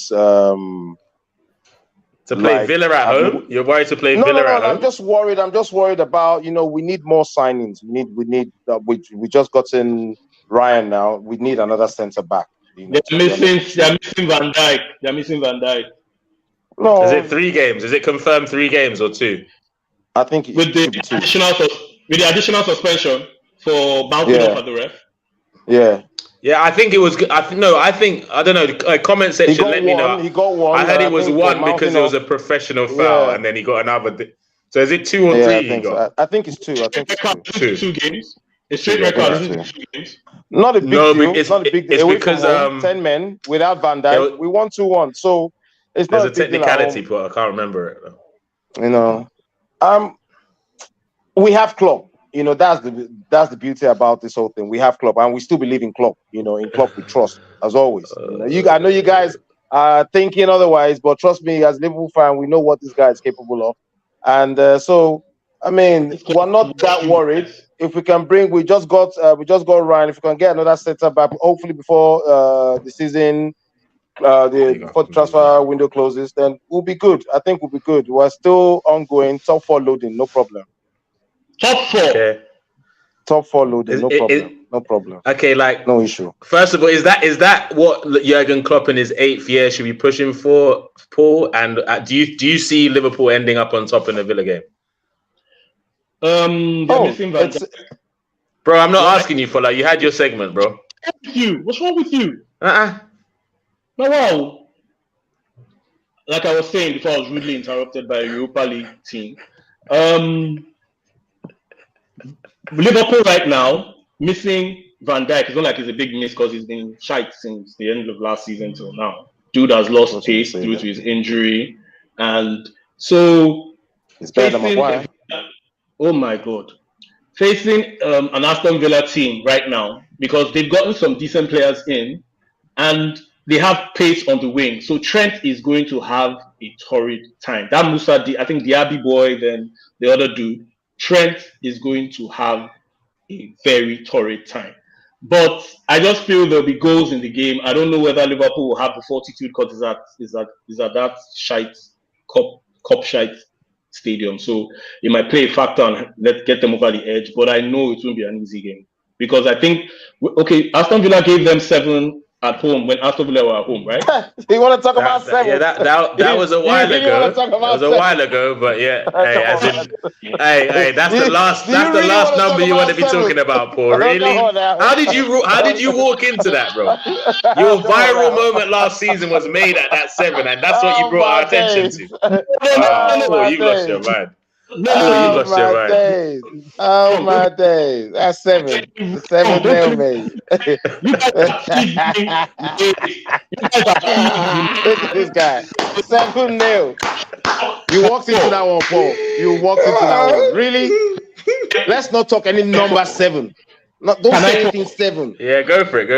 To play Villa at home? You're worried to play Villa at home?
I'm just worried. I'm just worried about, we need more signings. We just got in Ryan now. We need another centre back.
They're missing Van Dijk. They're missing Van Dijk.
No.
Is it 3 games? Is it confirmed 3 games or 2?
I think
with the additional suspension for bouncing off at the ref.
Yeah.
Yeah, I think it was good. I don't know. Comment section, let me know.
He got 1.
I heard it was 1 because it was a professional foul, and then he got another. So is it 2 or 3?
I think it's 2. I think it's
2 games. It's straight record. 2 games.
Not a big deal. It's not a big deal.
It's because
10 men without Van Dijk. We won 2-1. So it's not.
There's a technicality, but I can't remember it
though. We have Klopp. That's the beauty about this whole thing. We have Klopp, and we still believe in Klopp. In Klopp we trust, as always. I know you guys are thinking otherwise, but trust me, as a Liverpool fan, we know what this guy is capable of. And we're not that worried. If we can we just got Ryan. If we can get another centre back, hopefully before the season, before the transfer window closes, then we'll be good. I think we'll be good. We're still ongoing, top 4 loading, no problem.
Top 4.
Okay.
Top 4 loading, no problem.
Okay,
no issue.
First of all, is that what Jurgen Klopp in his 8th year should be pushing for, Paul? And do you see Liverpool ending up on top in the Villa game? Bro, I'm not asking you for that. You had your segment, bro.
What's wrong with you? No, wow. Like I was saying before, I was rudely interrupted by a Europa League team. Liverpool right now, missing Van Dijk. It's not like it's a big miss because he's been shite since the end of last season till now. Dude has lost pace due to his injury. And so...
It's better than Maguire.
Oh my God. Facing an Aston Villa team right now, because they've gotten some decent players in, and they have pace on the wing. So Trent is going to have a torrid time. That Musa, I think Diaby boy, then the other dude, Trent is going to have a very torrid time. But I just feel there'll be goals in the game. I don't know whether Liverpool will have the fortitude because is at that shite cup shite stadium. So it might play a factor and get them over the edge. But I know it won't be an easy game because I think Aston Villa gave them 7 at home when Aston Villa were at home, right?
You want to talk about 7?
Yeah, that was a while
You
ago.
wanna talk
That
about
was a
7?
while ago, but yeah.
Come
Hey, as
on.
in, hey, that's
Do
the
you-
last.
do you
That's the
really
last
wanna
number
talk
you want to
about
be
7?
talking about, Paul.
Come
Really?
on now.
How did you walk into that, bro? Your
Come on
viral
now.
moment last season was made at that 7, and that's what you
Oh,
brought our
my
attention
days.
to.
Oh,
Paul,
my
you've lost your
days.
mind.
No,
Paul, you've
Oh,
lost your
my
mind.
days. Oh, my days. That's 7. 7-0, mate.
You guys are feeding. You guys are feeding.
Look at this guy. 7-0. You walked into that one, Paul. You walked into that one. Really? Let's not talk any number 7. Don't
Can I
say
talk?
anything 7.
Yeah, go for it.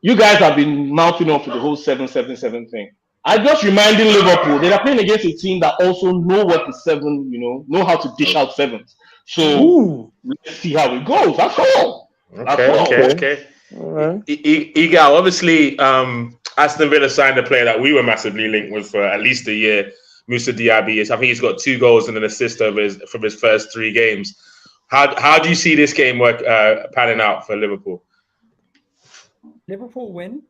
You guys have been mouthing off with the whole 7-7-7 thing. I just reminding Liverpool they are playing against a team that also know what the 7, know how to dish out 7s. So let's see how it goes. That's all.
Okay.
All right.
Igal, obviously, Aston Villa signed a player that we were massively linked with for at least a year. Musa Diaby. I think he's got 2 goals and an assist from his first 3 games. How do you see this game panning out for Liverpool?
Liverpool win,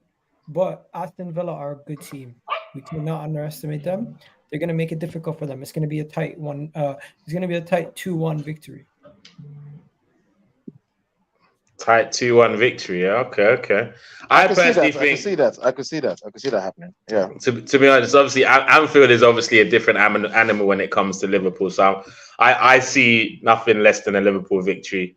but Aston Villa are a good team. We cannot underestimate them. They're going to make it difficult for them. It's going to be a tight one. It's going to be a tight 2-1 victory.
Tight 2-1 victory. Yeah. Okay. I personally think
I could see that happening. Yeah.
To be honest, obviously Anfield is obviously a different animal when it comes to Liverpool. So I see nothing less than a Liverpool victory.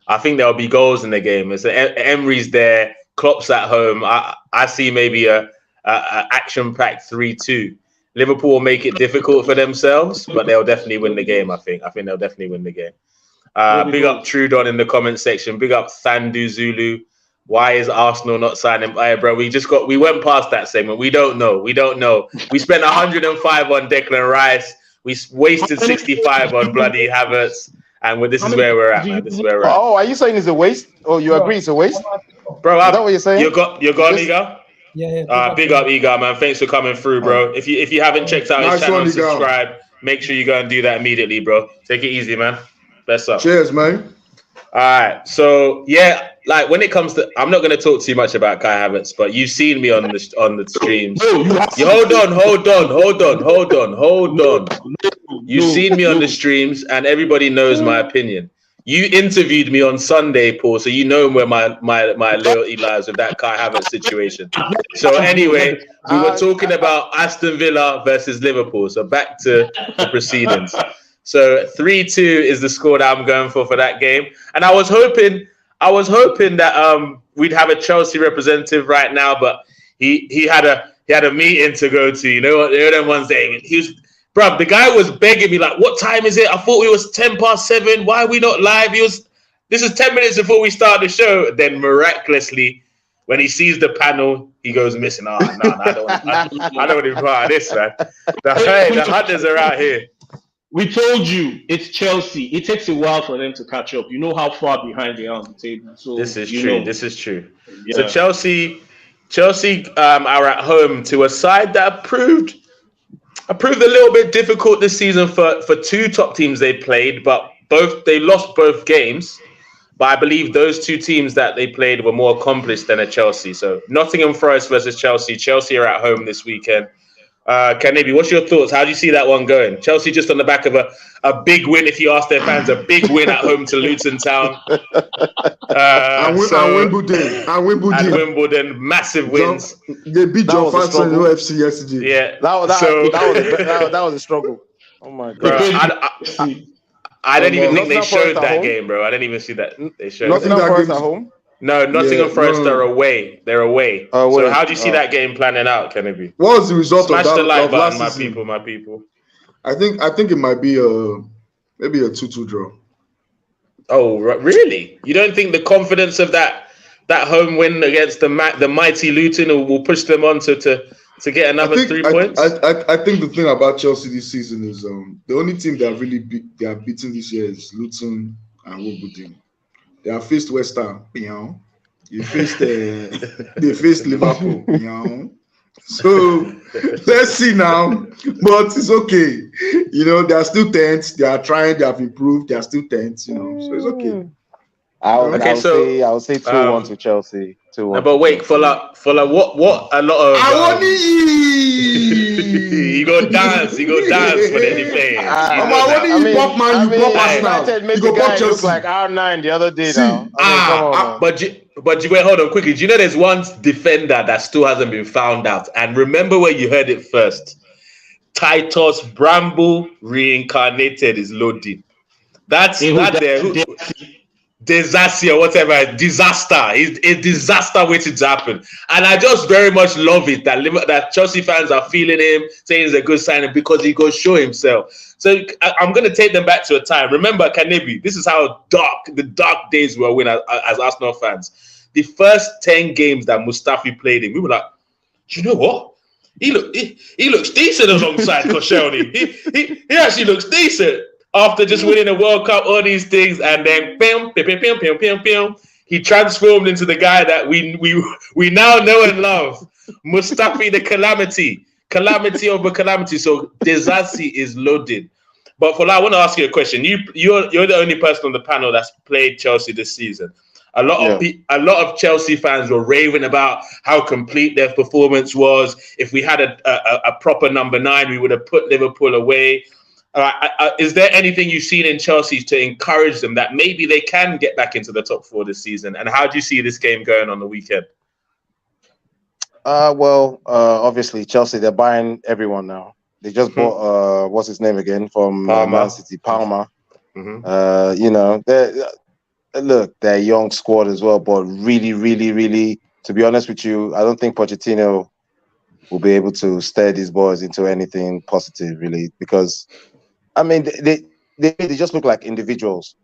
I think there'll be goals in the game. Emery's there, Klopp's at home. I see maybe a action-packed 3-2. Liverpool will make it difficult for themselves, but they'll definitely win the game. I think they'll definitely win the game. Big up Trudon in the comment section. Big up Thandu Zulu. Why is Arsenal not signing? Hey, bro, we went past that segment. We don't know. We spent 105 on Declan Rice. We wasted 65 on bloody Havertz. And this is where we're at, man. This is where we're at.
Oh, are you saying it's a waste? Oh, you agree it's a waste?
Bro,
is that what you're saying?
You're gone, Iga?
Yeah.
Big up, Iga, man. Thanks for coming through, bro. If you haven't checked out his channel, subscribe. Make sure you go and do that immediately, bro. Take it easy, man. Best up.
Cheers, man.
All right. So yeah, like when it comes to, I'm not going to talk too much about Kai Havertz, but you've seen me on the streams. Hold on. You've seen me on the streams, and everybody knows my opinion. You interviewed me on Sunday, Paul, so you know where my loyalty lies with that Kai Havertz situation. So anyway, we were talking about Aston Villa versus Liverpool. So back to the proceedings. So 3-2 is the score that I'm going for that game, and I was hoping that we'd have a Chelsea representative right now, but he had a meeting to go to. You know what? They're them ones that he was. Bro, the guy was begging me like, "What time is it? I thought it was 7:10. Why are we not live?" This is 10 minutes before we start the show. Then miraculously, when he sees the panel, he goes missing. No, I don't want to be part of this, man. The hunters are out here.
We told you it's Chelsea. It takes a while for them to catch up. You know how far behind they are on the table. So
this is true.
Yeah.
So Chelsea are at home to a side that proved a little bit difficult this season for 2 top teams they played, but they lost both games. But I believe those 2 teams that they played were more accomplished than a Chelsea. So Nottingham Forest versus Chelsea. Chelsea are at home this weekend. Kanebi, what's your thoughts? How do you see that one going? Chelsea just on the back of a big win, if you ask their fans, a big win at home to Luton Town.
And
Wimbledon, massive wins.
They beat John Franson in UFC yesterday.
Yeah,
that was a struggle. Oh my god!
Bro, I don't even think they showed that game, bro. I didn't even see that they showed.
Nottingham Forest at home.
No, Nottingham Forest are away. They're away. So how do you see that game planning out, Kennedy?
What was the result
Smash
of that?
The like button,
my
people.
I think it might be maybe a 2-2 draw.
Oh, really? You don't think the confidence of that home win against the mighty Luton will push them on to get another 3 points?
I think the thing about Chelsea this season is the only team that really they are beaten this year is Luton and Wimbledon. They have faced West Ham, they faced Liverpool, So let's see now, but it's okay. They are still 10th. They are trying. They have improved. They are still 10th. So it's okay.
I would say 2-1 to Chelsea. 2-1.
But wait, for what a lot of you go dance for the defense.
United made the guy look like R9 the other day now. Come on,
but wait, hold on quickly. Do you know there's one defender that still hasn't been found out? And remember where you heard it first. Titus Bramble reincarnated is loading. That's there. Disaster, whatever, disaster. It's a disaster waiting to happen. And I just very much love it that Chelsea fans are feeling him, saying it's a good signing because he goes show himself. So I'm going to take them back to a time. Remember, Kanebi, this is how the dark days were when as Arsenal fans. The first 10 games that Mustafi played in, we were like, do you know what? He looks decent alongside Koscielny. He actually looks decent. After just winning a World Cup, all these things, and then he transformed into the guy that we now know and love. Mustafi the calamity over calamity. So Desasi is loaded. But Fola, I want to ask you a question. You're the only person on the panel that's played Chelsea this season. A lot of Chelsea fans were raving about how complete their performance was. If we had a proper number 9, we would have put Liverpool away. Is there anything you've seen in Chelsea to encourage them that maybe they can get back into the top 4 this season? And how do you see this game going on the weekend?
Obviously Chelsea, they're buying everyone now. They just bought what's his name again from Man City, Palmer. They're a young squad as well, but really, really, really, to be honest with you, I don't think Pochettino will be able to steer these boys into anything positive, really, because I mean, they just look like individuals,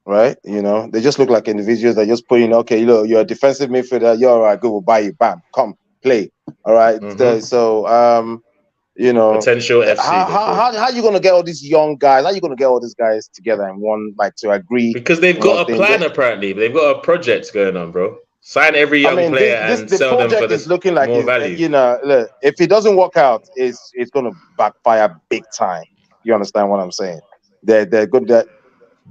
right? They just look like individuals that just put in, okay, you're a defensive midfielder, you're all right, good, we'll buy you, bam, come, play, all right? Potential FC. How are you going to get all these young guys? How are you going to get all these guys together in one, to agree?
Because they've got a plan, apparently. They've got a project going on, bro. Sign every young player and sell them for this looking like more value.
Look, if it doesn't work out, it's going to backfire big time. You understand what I'm saying? They're good. That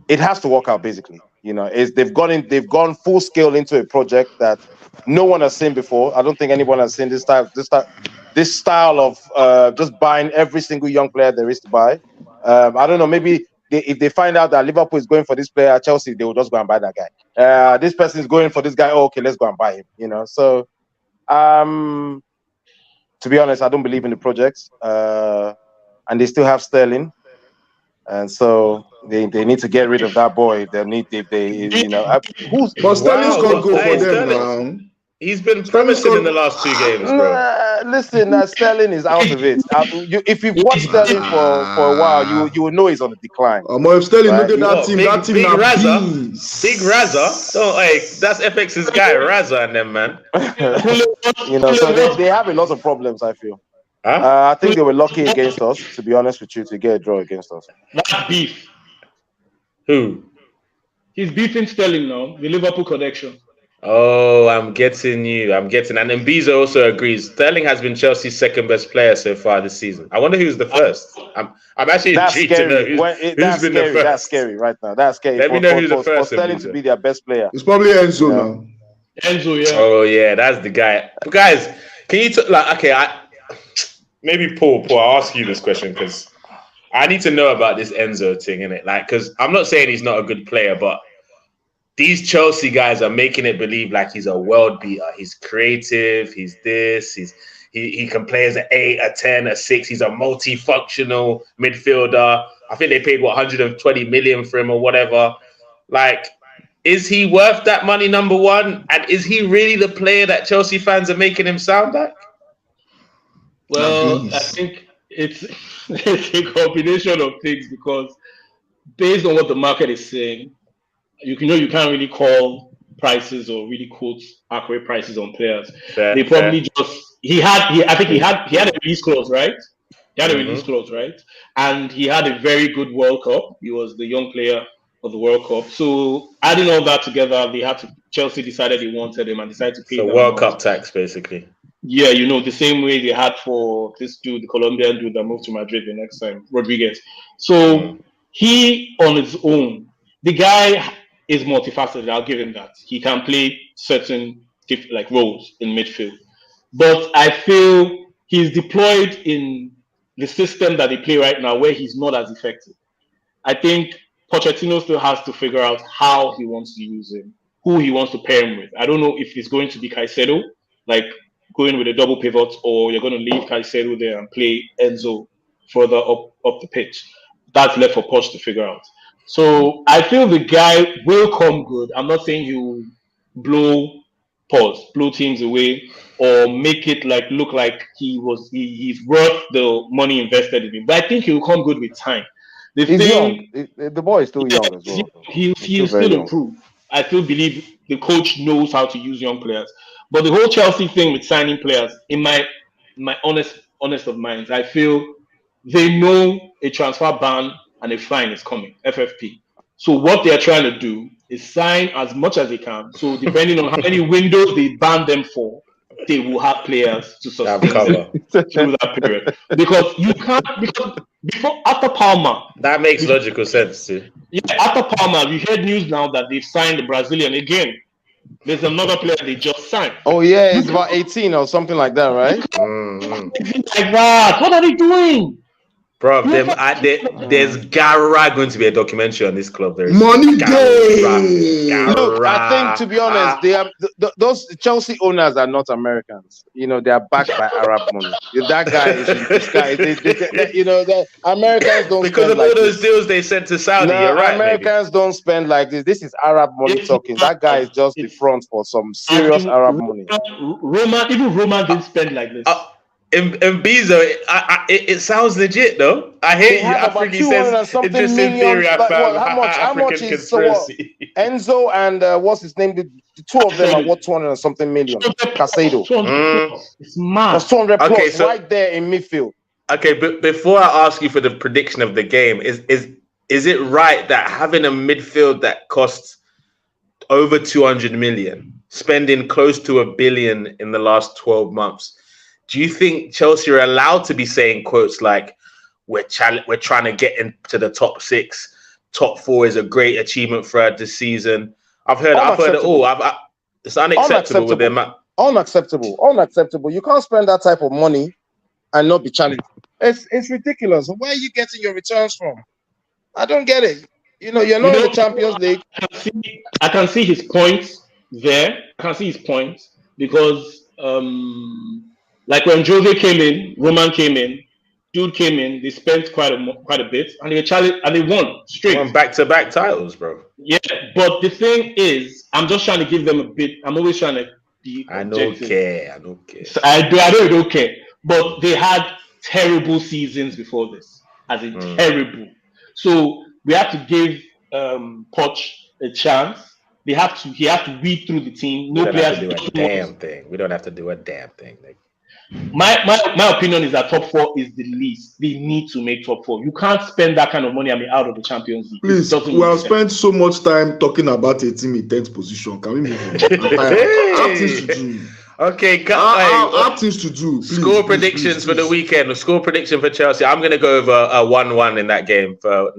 it has to work out. Basically, they've gone full scale into a project that no one has seen before. I don't think anyone has seen this style of just buying every single young player there is to buy. I don't know. Maybe if they find out that Liverpool is going for this player at Chelsea, they will just go and buy that guy. This person is going for this guy. Oh, okay, let's go and buy him. So, to be honest, I don't believe in the project. And they still have Sterling, and so they need to get rid of that boy. But Sterling's
gonna go for them now.
He's been promising in the last 2 games, bro.
Listen, Sterling is out of it. If you've watched Sterling for a while, you will know he's on the decline.
If Sterling look at that team,
Big Raza. That's FX's guy, Raza and them, man.
So they have a lot of problems, I feel. I think they were lucky against us, to be honest with you, to get a draw against us.
That's beef.
Who?
He's beefing Sterling now, the Liverpool connection.
Oh, I'm getting you. And Mbizo also agrees. Sterling has been Chelsea's second best player so far this season. I wonder who's the first. I'm actually intrigued to know who's been the first.
That's scary right now. That's scary.
Let me know who's the first.
For Sterling to be their best player.
It's probably Enzo now.
Enzo, yeah.
Oh yeah, that's the guy. Guys, can you maybe Paul, I'll ask you this question because I need to know about this Enzo thing, innit? Because I'm not saying he's not a good player, but these Chelsea guys are making it believe like he's a world beater. He's creative. He's this. He can play as an 8, a 10, a 6. He's a multifunctional midfielder. I think they paid 120 million for him or whatever. Is he worth that money? Number one, and is he really the player that Chelsea fans are making him sound like?
Well, I think it's a combination of things because based on what the market is saying, you can't really call prices or really quote accurate prices on players. They probably I think he had a release clause, right? He had a release clause, right? And he had a very good World Cup. He was the young player of the World Cup. So adding all that together, Chelsea decided they wanted him and decided to pay him.
So World Cup tax, basically.
Yeah, the same way they had for this dude, the Colombian dude that moved to Madrid the next time, Rodriguez. So he on his own, the guy is multifaceted. I'll give him that. He can play certain roles in midfield. But I feel he's deployed in the system that they play right now where he's not as effective. I think Pochettino still has to figure out how he wants to use him, who he wants to pair him with. I don't know if it's going to be Caicedo, like going with a double pivot, or you're going to leave Caicedo there and play Enzo further up the pitch. That's left for Poch to figure out. So I feel the guy will come good. I'm not saying he will blow teams away or make it look like he's worth the money invested in him. But I think he will come good with time.
He's young. The boy is still young as well.
He'll still improve. I still believe the coach knows how to use young players. But the whole Chelsea thing with signing players, in my honest of minds, I feel they know a transfer ban and a fine is coming, FFP. So what they're trying to do is sign as much as they can. So depending on how many windows they ban them for, they will have players to sustain through that period. Because you can't, after Palmer.
That makes logical sense too.
Yeah, after Palmer, we heard news now that they've signed the Brazilian again. There's another player they just signed.
Oh yeah, it's about 18 or something like that, right?
Like that. What are they doing?
Bro, there's going to be a documentary on this club. There's
money day.
Look, I think to be honest, they are those Chelsea owners are not Americans. You know, they are backed by Arab money. That guy is the Americans don't
because of all those deals they sent to Saudi.
No,
you're right.
Americans don't spend like this. This is Arab money talking. That guy is just the front for some serious Arab money.
Roman didn't spend like this.
In Bizo, it sounds legit though. I hear you. I think he says it's just in theory. I found
how much is Enzo and what's his name? The two of them are worth 200 and something million. Caicedo.
It's mad.
That's 200 plus right there in midfield.
Okay, but before I ask you for the prediction of the game, is it right that having a midfield that costs over 200 million, spending close to $1 billion in the last 12 months? Do you think Chelsea are allowed to be saying quotes like, we're trying to get into the top 6, top 4 is a great achievement for us this season? I've heard it all. It's unacceptable with them.
Unacceptable. You can't spend that type of money and not be challenged. It's ridiculous. Where are you getting your returns from? I don't get it. You know, you're not in the Champions League.
I can see his points there. I can see his points because like when Jose came in, Roman came in, Dude came in, they spent quite a bit, and they challenged and they won straight.
Won back-to-back titles, bro.
Yeah, but the thing is, I'm just trying to give them a bit. I'm always trying to be objective.
I don't care.
So I don't care. But they had terrible seasons before this, as in terrible. So we have to give Poch a chance. He has to weed through the team. No players
do a damn thing. We don't have to do a damn thing.
My opinion is that top 4 is the least. They need to make top 4. You can't spend that kind of money out of the Champions League.
Please, we have spent so much time talking about a team in 10th position. Can we move on? I have things to do.
Okay,
I have things to do. Please,
score predictions for the weekend. Score prediction for Chelsea. I'm going to go over a 1-1 in that game for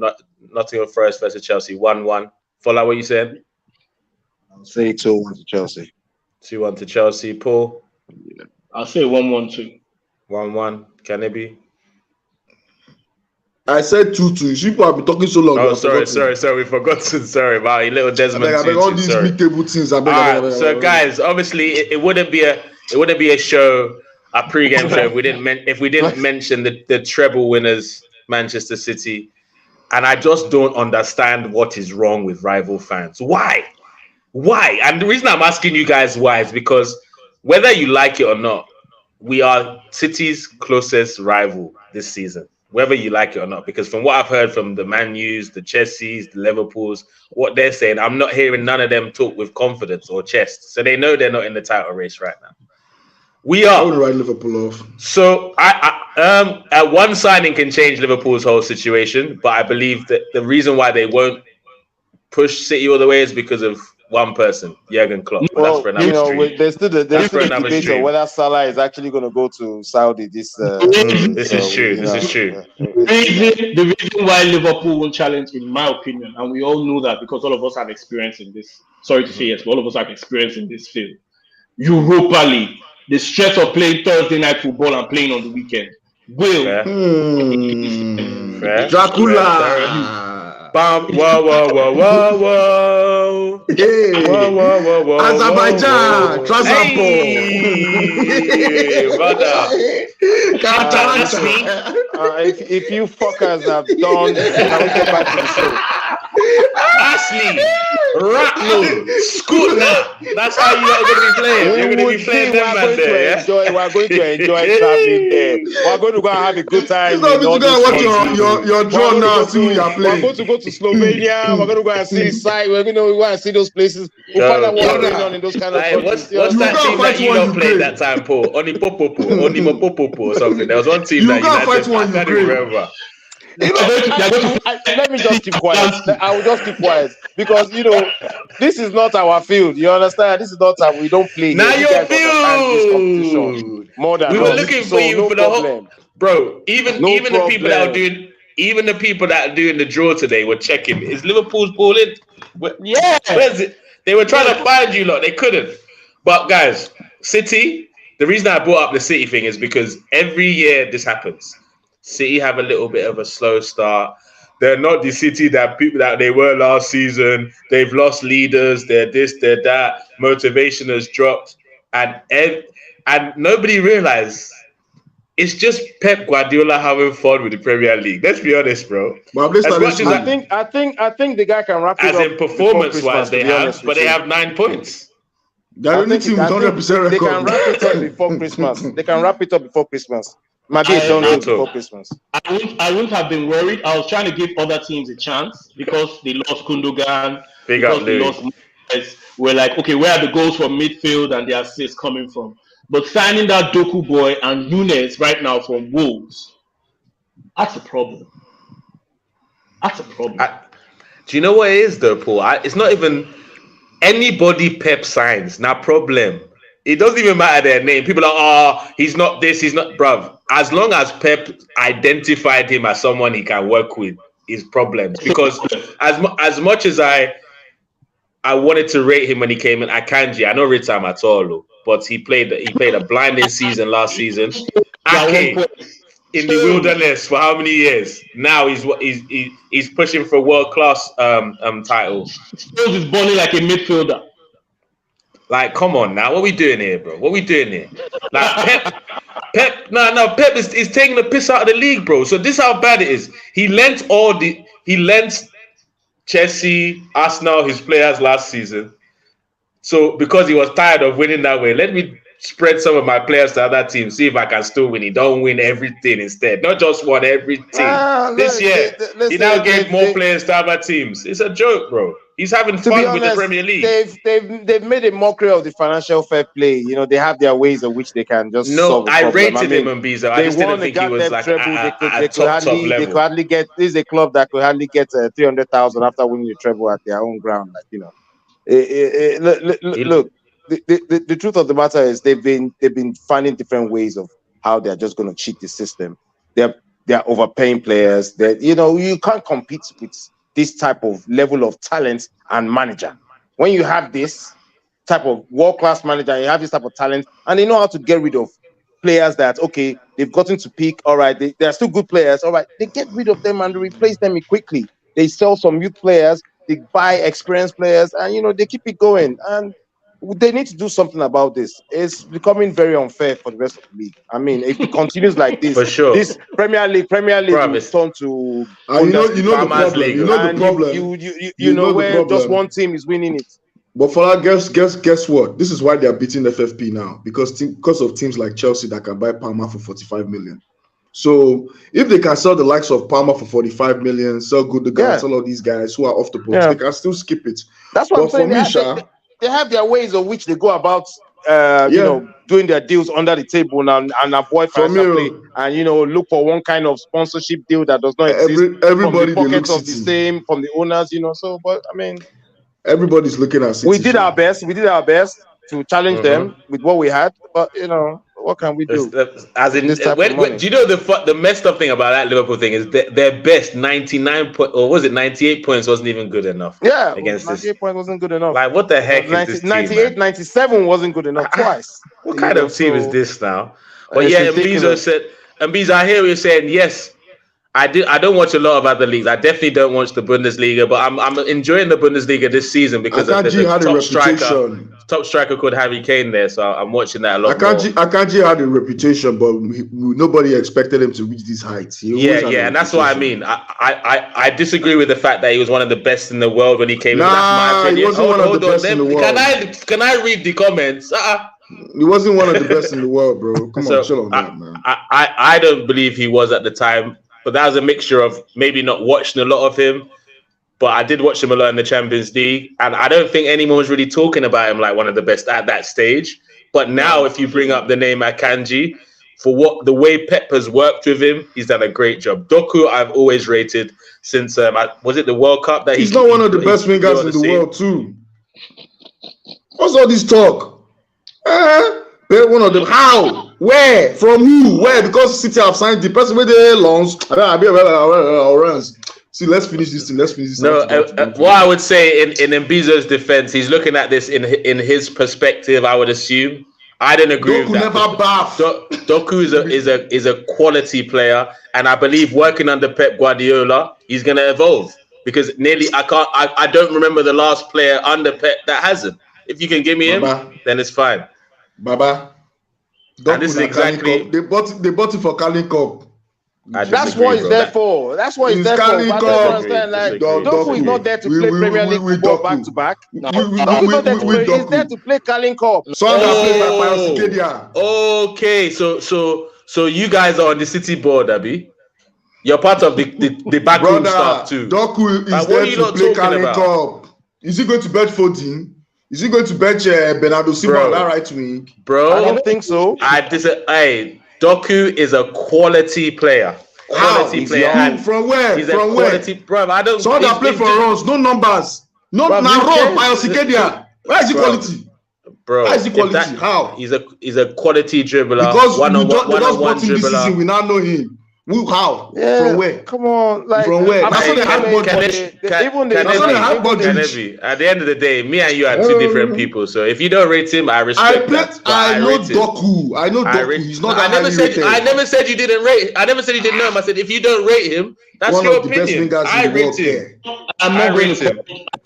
Nottingham Forest versus Chelsea. 1-1. Follow what you said?
I'll say 2-1 to Chelsea.
2-1 to Chelsea. Paul?
Yeah. I'll say 1-1 too.
1-1. Can it be?
I said 2-2. People have been talking so long.
Oh, sorry. We forgot to. Sorry, wow, you little Desmond.
I beg, all these mid-table things.
So, guys, obviously, it wouldn't be a show, a pre-game show, if we didn't mention the treble winners, Manchester City. And I just don't understand what is wrong with rival fans. Why? And the reason I'm asking you guys why is because whether you like it or not, we are City's closest rival this season, whether you like it or not. Because from what I've heard from the Man U's, the Chelsea's, the Liverpools, what they're saying, I'm not hearing none of them talk with confidence or chest. So they know they're not in the title race right now. We are.
I would write Liverpool off.
So one signing can change Liverpool's whole situation, but I believe that the reason why they won't push City all the way is because of one person, Jurgen Klopp. But
Well,
that's for another stream.
there's still the debate on whether Salah is actually going to go to Saudi. This
is true. This is true.
The reason why Liverpool will challenge, in my opinion, and we all know that because all of us have experience in this. Sorry to say yes, but all of us have experience in this field. Europa League, the stress of playing Thursday night football and playing on the weekend.
Dracula.
Bam, whoa.
Hey.
Whoa.
Azerbaijan. Transport.
Hey, brother.
If you fuckers have done, can we get back to the show?
Ashley, Ratno, Scooter. That's how you're going to be playing. You're going to be playing them man there.
We're going to enjoy traveling there. We're going to go and have a good time.
You're going to watch your draw now. See who you're playing.
We're going to go to Slovenia. We're going to go and see the site. We're going to go and see those places. We'll find out what's going on in those kind of countries.
What's that team that you don't play that time, Paul? Onipopopo or something. There was one team that I can't remember.
Let me just keep quiet. I will just keep quiet because this is not our field. You understand? This is not how we don't play.
Now your field.
More than
we were looking for you for the whole, bro. Even the people that are doing, even the people that are doing the draw today were checking. Is Liverpool's ball in?
Yeah.
Where's it? They were trying to find you, lot. They couldn't. But guys, City. The reason I brought up the City thing is because every year this happens. City have a little bit of a slow start. They're not the City that they were last season. They've lost leaders. They're this, they're that. Motivation has dropped, and nobody realized it's just Pep Guardiola having fun with the Premier League. Let's be honest, bro.
Well,
I think the guy can wrap it up.
As in performance-wise, they have, but they have 9 points.
They're only team with 100% record.
They can wrap it up before Christmas. They can wrap it up before Christmas. Maybe before Christmas.
I wouldn't have been worried. I was trying to give other teams a chance because they lost Gundogan.
Big up,
they lost Moyes. We're like, okay, where are the goals from midfield and the assists coming from? But signing that Doku boy and Nunes right now from Wolves, that's a problem.
Do you know what it is though, Paul? It's not even anybody Pep signs. Now problem. It doesn't even matter their name. People are, he's not this, he's not, bruv. As long as Pep identified him as someone he can work with, his problems. Because as much as I wanted to rate him when he came in, Akanji, I don't rate him at all, but he played a blinding season last season. Ake in the wilderness for how many years? Now he's pushing for world-class title.
He's balling like a midfielder.
Like, come on now. What we doing here, bro? What we doing here? Like, Pep is taking the piss out of the league, bro. So this is how bad it is. He lent Chelsea, Arsenal, his players last season. So because he was tired of winning that way, let me spread some of my players to other teams, see if I can still win. He don't win everything instead. Not just won everything. This year, he now gave more players to other teams. It's a joke, bro. He's having fun with the Premier League.
They've made a mockery of the financial fair play. They have their ways of which they can just solve the problem.
Rated him and Bezo. I just didn't think he was like at top level.
They could hardly get. This is a club that could hardly get 300,000 after winning the treble at their own ground. Look. The truth of the matter is they've been finding different ways of how they're just going to cheat the system. They're overpaying players. You can't compete with this type of level of talent and manager. When you have this type of world-class manager, you have this type of talent, and they know how to get rid of players that, okay, they've gotten to peak, all right, they're still good players, all right, they get rid of them and replace them quickly. They sell some youth players, they buy experienced players, and, they keep it going. And they need to do something about this. It's becoming very unfair for the rest of the league. I mean, if it continues like this,
for sure,
this Premier League will turn to
the problem.
Where just one team is winning it.
But for that, guess what? This is why they are beating FFP now because of teams like Chelsea that can buy Palmer for 45 million. So if they can sell the likes of Palmer for 45 million, sell Gundogan, sell all these guys who are off the books, they can still skip it.
That's what I'm saying. They have their ways of which they go about, doing their deals under the table and avoid transfer play, and look for one kind of sponsorship deal that does not exist.
Everybody
from the pockets of the same, from the owners, So, but I mean,
Everybody's looking at City.
We did our best. We did our best to challenge them with what we had, but what can we do?
As in, do you know the messed up thing about that Liverpool thing is their best 99 point, or was it 98 points wasn't even good enough?
Yeah,
against
98 points wasn't good enough.
Like, what the heck is this team,
98, 97 wasn't good enough twice.
What kind of team is this now? But yeah, Mbizo said, Mbizo, I hear you saying, yes, I don't watch a lot of other leagues. I definitely don't watch the Bundesliga, but I'm enjoying the Bundesliga this season because there's a top striker called Harry Kane there, so I'm watching that a lot more.
Akanji had a reputation, but nobody expected him to reach these heights.
And that's what I mean. I disagree with the fact that he was one of the best in the world when he came in. That's my opinion.
He wasn't one of the best in the world.
Can I read the comments?
He wasn't one of the best in the world, bro. Come on, chill on that, man.
I don't believe he was at the time. But that was a mixture of maybe not watching a lot of him, but I did watch him a lot in the Champions League, and I don't think anyone was really talking about him like one of the best at that stage. But now, if you bring up the name Akanji, for the way Pep has worked with him, he's done a great job. Doku, I've always rated since was it the World Cup that
he's not one of the best wingers in the world too. What's all this talk? One of them. How? Where? From who? Where? Because City have signed the person with the loans. See, let's finish this thing.
No, what I would say in Mbizo's defense, he's looking at this in his perspective. I would assume. I don't agree with that.
Never bath.
Doku is a quality player, and I believe working under Pep Guardiola, he's going to evolve because I don't remember the last player under Pep that hasn't. If you can give me him, then it's fine.
Baba,
and this is exactly
they bought it for Carling Cup.
That's what he's there for. That's what he's there for. I don't understand. Like, Doku is not there to play Premier League football back to back. He's there to play Carling Cup.
Okay, so you guys are on the City board, Abi. You're part of the backroom staff too.
Doku is there to play Carling Cup. Is he going to bench 14? Is he going to bench Bernardo Silva on that right wing?
Bro,
I don't think so.
Doku is a quality player.
From where?
He's a quality, bro. I don't.
Someone that play for runs, no numbers, no run by Osikedia. Where is the quality?
Bro,
where is the quality? How?
He's a quality dribbler.
Because
one-on-one dribbler.
This season, we now know him. How?
Yeah,
from where?
Come on, like
from where? That's what they have
At the end of the day, me and you are two different people. So if you don't rate him, I respect that.
I know Doku. He's not that highly rated.
I never said you didn't rate. I never said you didn't know him. I said if you don't rate him, that's your opinion. I rate him. I rate him.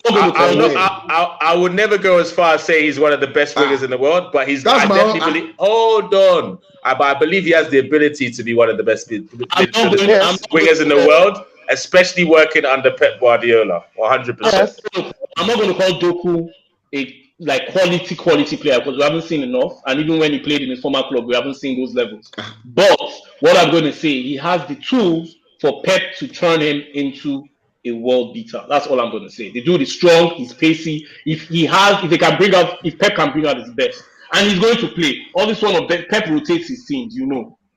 I would never go as far as say he's one of the best wingers in the world, but he's. I definitely believe. Hold on. I believe he has the ability to be one of the best wingers in the world, especially working under Pep Guardiola. 100%.
I'm not going to call Doku a quality player because we haven't seen enough, and even when he played in his former club, we haven't seen those levels. But what I'm going to say, he has the tools for Pep to turn him into a world beater. That's all I'm going to say. The dude is strong, he's pacey. If Pep can bring out his best. And he's going to play. All this one of Pep rotates his teams,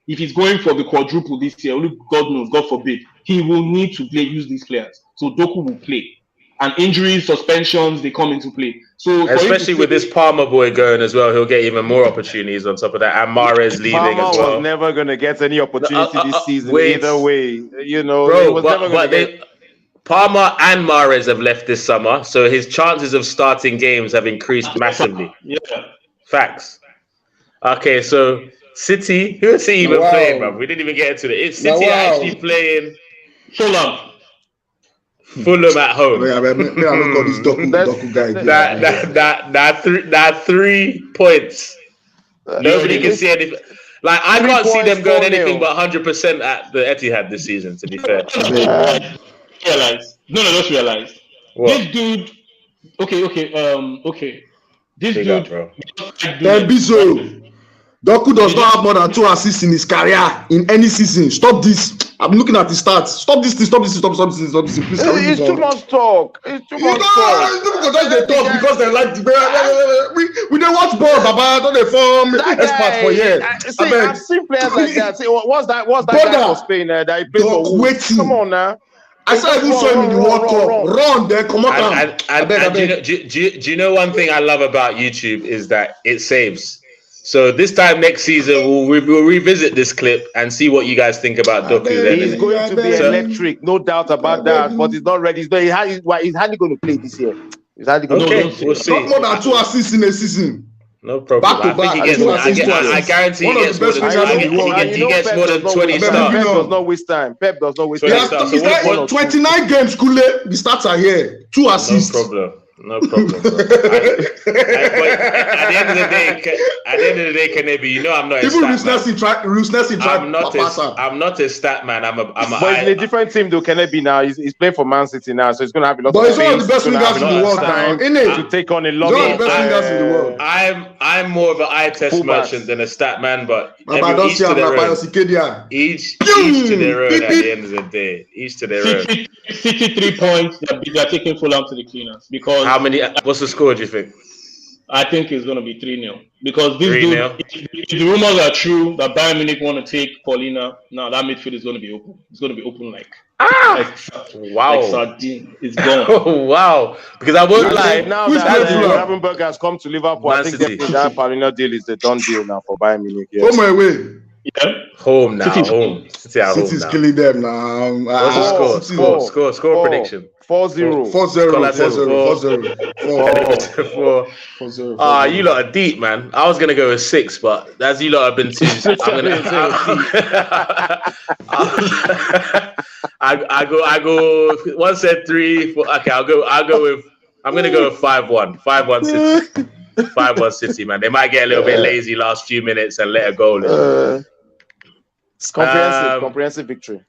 If he's going for the quadruple this year, only God knows, God forbid, he will need to use these players. So Doku will play. And injuries, suspensions, they come into play. So
especially with this Palmer boy going as well, he'll get even more opportunities on top of that. And Mahrez leaving as well.
Palmer was never going to get any opportunity this season either way.
Bro, Palmer and Mahrez have left this summer, so his chances of starting games have increased massively.
Yeah.
Facts. Okay, so City, who is City even playing, bro? We didn't even get into it. City actually playing Fulham at home. That 3 points. Nobody can see anything. Like, I can't see them going anything but 100% at the Etihad this season, to be fair.
Just realize.
What?
This dude. Okay. This
Big
dude,
bro.
Doku does not have more than 2 assists in his career in any season. Stop this. I'm looking at the stats. Stop this. Please.
It's too much talk. It's too much talk.
They talk because they like the we don't watch ball, Baba. Don't they form experts for years?
I've seen players like that. What's that guy for Spain that he played for Wolves? Come on now.
I even saw him in the World Cup. Run, then come on.
And do you know one thing I love about YouTube is that it saves. So this time next season, we'll revisit this clip and see what you guys think about Doku.
He's going to be electric, no doubt about that. But he's not ready. He's hardly going to play this year. He's hardly going to play.
We'll see.
Not more than 2 assists in a season.
No problem.
Back to back.
I guarantee he gets more than 20 starts.
Pep does not waste time. Pep does not waste time.
He's 29 games, Kule. The stats are here. 2 assists.
No problem. But at the end of the day, Kanebi, you know I'm not a stat man. I'm not a stat man.
But he's in a different team though, Kanebi now. He's playing for Man City now, so he's going to have a lot
of
space.
But he's one of the best wingers in the world now, isn't it?
To take on a lot
of the best wingers in the world.
I'm more of an eye test merchant than a stat man, but each to their own. Each to their own at the end of the day. Each to their own.
53 points. They're taking Fulham to the cleaners because.
How many? What's the score? Do you think?
I think it's going to be 3-0 because if the rumors are true that Bayern Munich want to take Paulina, now that midfield is going to be open. It's going to be open like sardine. It's gone.
Oh wow! Because I won't lie.
Now that Gravenberg has come to Liverpool, I think that Paulina deal is the done deal now for Bayern Munich. Yes.
Oh my way.
Yeah. Home now. City's
killing them now.
What's the score prediction?
4-0.
4-0.
Ah, you lot are deep, man. I was gonna go with 6, but as you lot have been too. I go. One said 3. Okay, I'll go with. I'm gonna go with 5-1. 5-1 City. 5-1 City, man. They might get a little bit lazy last few minutes and let a goal in.
Comprehensive victory.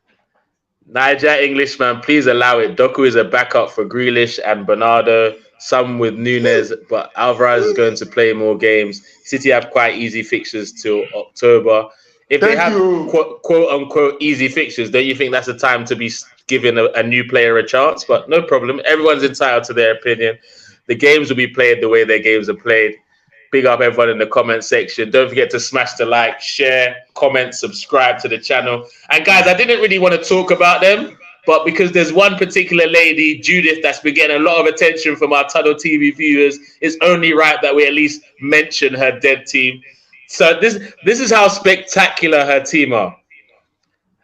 Niger Englishman, please allow it. Doku is a backup for Grealish and Bernardo, some with Nunes, but Alvarez is going to play more games. City have quite easy fixtures till October. If they have quote unquote easy fixtures, don't you think that's a time to be giving a new player a chance? But no problem. Everyone's entitled to their opinion. The games will be played the way their games are played. Big up everyone in the comment section. Don't forget to smash the like, share, comment, subscribe to the channel. And guys, I didn't really want to talk about them, but because there's one particular lady, Judith, that's been getting a lot of attention from our Tunnel TV viewers, it's only right that we at least mention her dead team. So this is how spectacular her team are.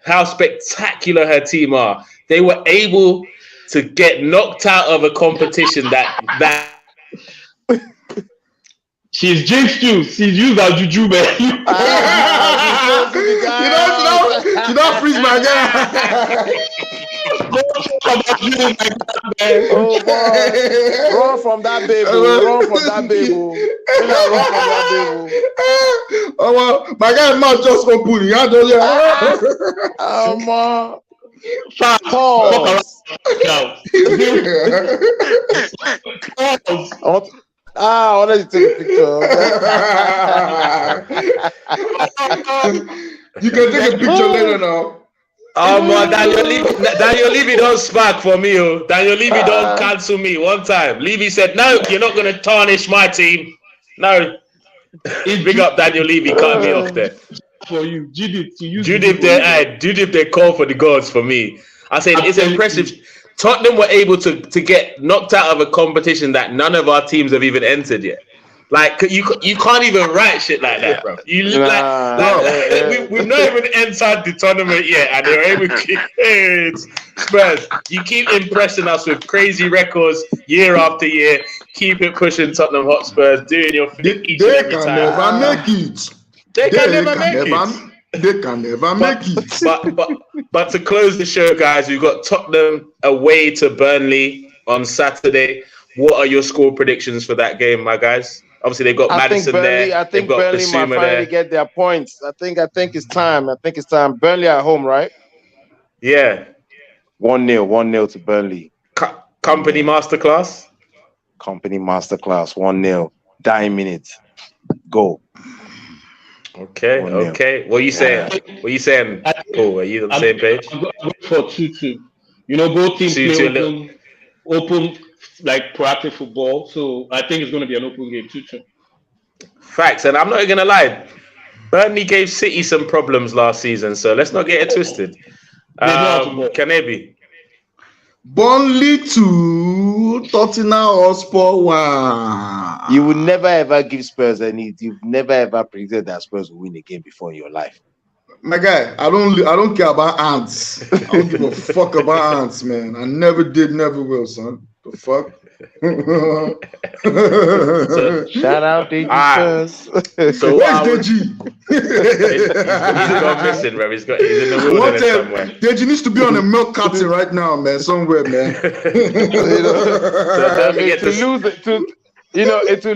How spectacular her team are. They were able to get knocked out of a competition that
she's jinxed you. She's used as juju, man.
You don't freeze my guy.
Oh boy. Run from that baby.
Oh well, my guy mouth just open. You have to I wanted to take a picture. You can take a picture later now.
Man, Daniel Levy don't spark for me. Daniel Levy don't cancel me one time. Levy said, no, you're not going to tarnish my team. No. Big up Daniel Levy, cut me off there.
For you,
Judith, they call for the gods for me. I said, it's impressive. Tottenham were able to get knocked out of a competition that none of our teams have even entered yet. Like you can't even write shit like that, bro. We've not even entered the tournament yet, and they're able to keep it. Spurs, you keep impressing us with crazy records year after year. Keep it pushing, Tottenham Hotspurs, doing your thing each and every time. They can never make it. But to close the show, guys, we've got Tottenham away to Burnley on Saturday. What are your score predictions for that game, my guys? Obviously, they've got Maddison there.
I think Burnley might finally get their points. I think it's time. Burnley at home, right?
Yeah.
1-0 to Burnley.
Company masterclass.
1-0. Dying minutes. Go.
Okay.
What are you saying? Paul, are you on the same page?
I'm going for 2-2. Both teams play open, like proactive football. So I think it's going to be an open game, 2-2.
Facts, and I'm not going to lie. Burnley gave City some problems last season, so let's not get it twisted. Kanebi.
Burnley 2, Tottenham Hotspur 1.
You would never ever give Spurs any. You've never ever predicted that Spurs will win a game before in your life.
My guy, I don't care about ants. I don't give a fuck about ants, man. I never did, never will, son. The fuck?
So, shout out Deji Spurs.
So
where's Deji?
He's gone missing, bro. He's in the wilderness somewhere.
Deji needs to be on a milk carton right now, man. Somewhere, man.
So don't forget
to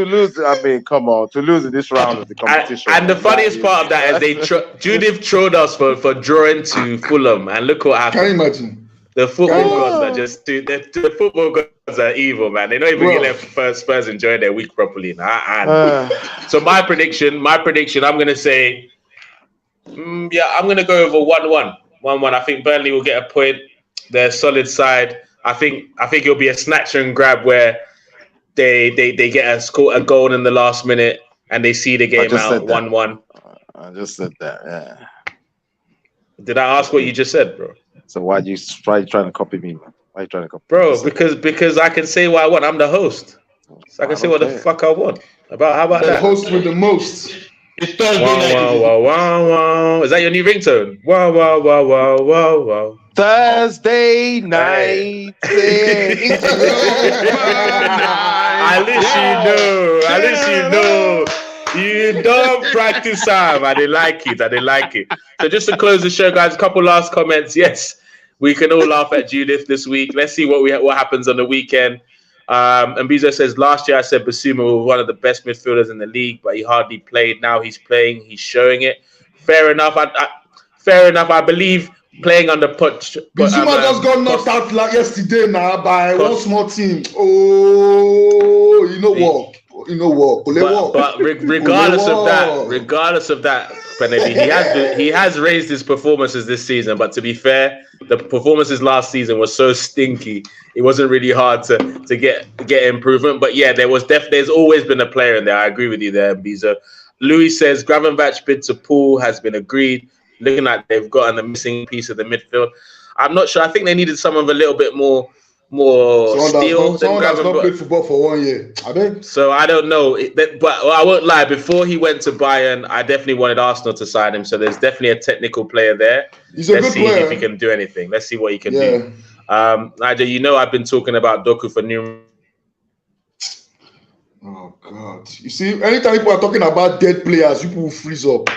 lose. I mean, come on, to lose in this round of the competition.
And the funniest part of that is Judith trolled us for drawing to Fulham, and look what happened.
Can you imagine?
The football gods are just the football gods are evil, man. They're not even getting their Spurs enjoying their week properly. So my prediction, I'm gonna say, I'm gonna go over 1-1. 1-1. I think Burnley will get a point. They're a solid side. I think it'll be a snatcher and grab where they get a goal in the last minute and they see the game out 1-1.
I just said that. Yeah.
Did I ask what you just said, bro?
So why you trying to copy me, man? Why you trying to copy me?
Bro, because I can say what I want. I'm the host. So I can say what the fuck I want. How about
the
that?
host with the most.
It's Thursday night.
Wow. Is that your new ringtone? Wow.
Thursday night.
At least you know. You don't practice time. I didn't like it. So just to close the show, guys, a couple last comments. Yes, we can all laugh at Judith this week. Let's see what happens on the weekend. And Bizo says, last year I said Basuma was one of the best midfielders in the league, but he hardly played. Now he's playing. He's showing it. Fair enough. I believe playing under Poch.
Basuma just got knocked out like yesterday now by one small team. Oh, you know what? But
regardless of that, Penelope, he has raised his performances this season. But to be fair, the performances last season was so stinky. It wasn't really hard to get improvement. But yeah, there's always been a player in there. I agree with you there, Bizo. Louis says Gravenbach bid to Poole has been agreed. Looking like they've gotten a missing piece of the midfield. I'm not sure. I think they needed someone with a little bit more steel.
Someone that's not played football for 1 year.
So I don't know. But I won't lie. Before he went to Bayern, I definitely wanted Arsenal to sign him. So there's definitely a technical player there.
He's a good player.
Let's see if he can do anything. Let's see what he can do. Nigel, I've been talking about Doku for numerous.
Oh God! You see, anytime people are talking about dead players, people will freeze up.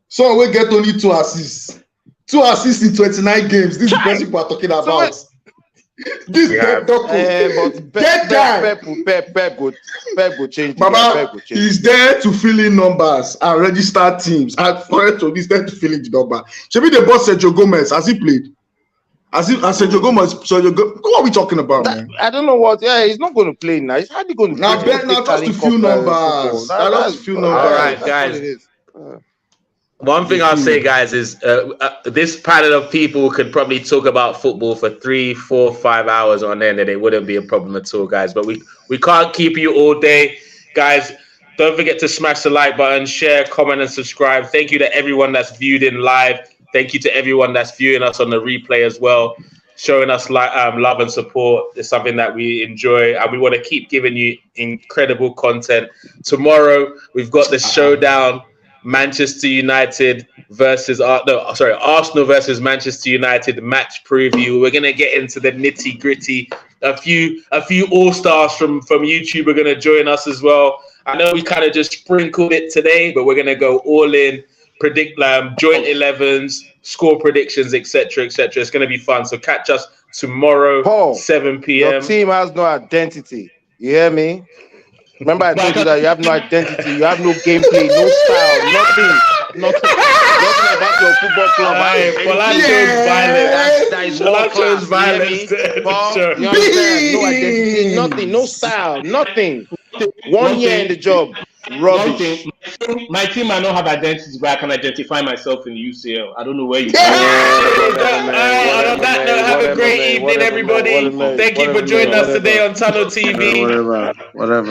So we get only 2 assists. 2 assists in 29 games. This is the best people are talking about. This Doku. Pep will change. Baba, he's there to fill in numbers and register teams. And for it, he's there to fill in the number. Should be the boss Sergio Gomez. Has he played? As Sergio Gomez, what are we talking about, man?
I don't know what. Yeah, he's not going to play now. He's hardly going to play.
Now just a few numbers.
All right, guys. One thing I'll say, guys, is this panel of people could probably talk about football for 3, 4, 5 hours on end, and it wouldn't be a problem at all, guys. But we can't keep you all day, guys. Don't forget to smash the like button, share, comment, and subscribe. Thank you to everyone that's viewed in live. Thank you to everyone that's viewing us on the replay as well. Showing us love and support is something that we enjoy, and we want to keep giving you incredible content. Tomorrow, we've got the showdown. Manchester United Arsenal versus Manchester United match preview. We're gonna get into the nitty gritty. A few all-stars from YouTube are gonna join us as well. I know we kind of just sprinkled it today, but we're gonna go all in, predict joint 11s, score predictions, etc. It's gonna be fun. So catch us tomorrow,
Paul,
7 p.m.
Your team has no identity. You hear me? Remember, I told you that you have no identity, you have no gameplay, no style, nothing about your football club. That is no violence. You understand? No identity, nothing, no style, nothing. 1 year in the job, rubbish.
My team might not have identity, but I can identify myself in the UCL. I don't know where you.
On that note, have a great evening, everybody. Thank you for joining us today on Tunnel TV.
Whatever.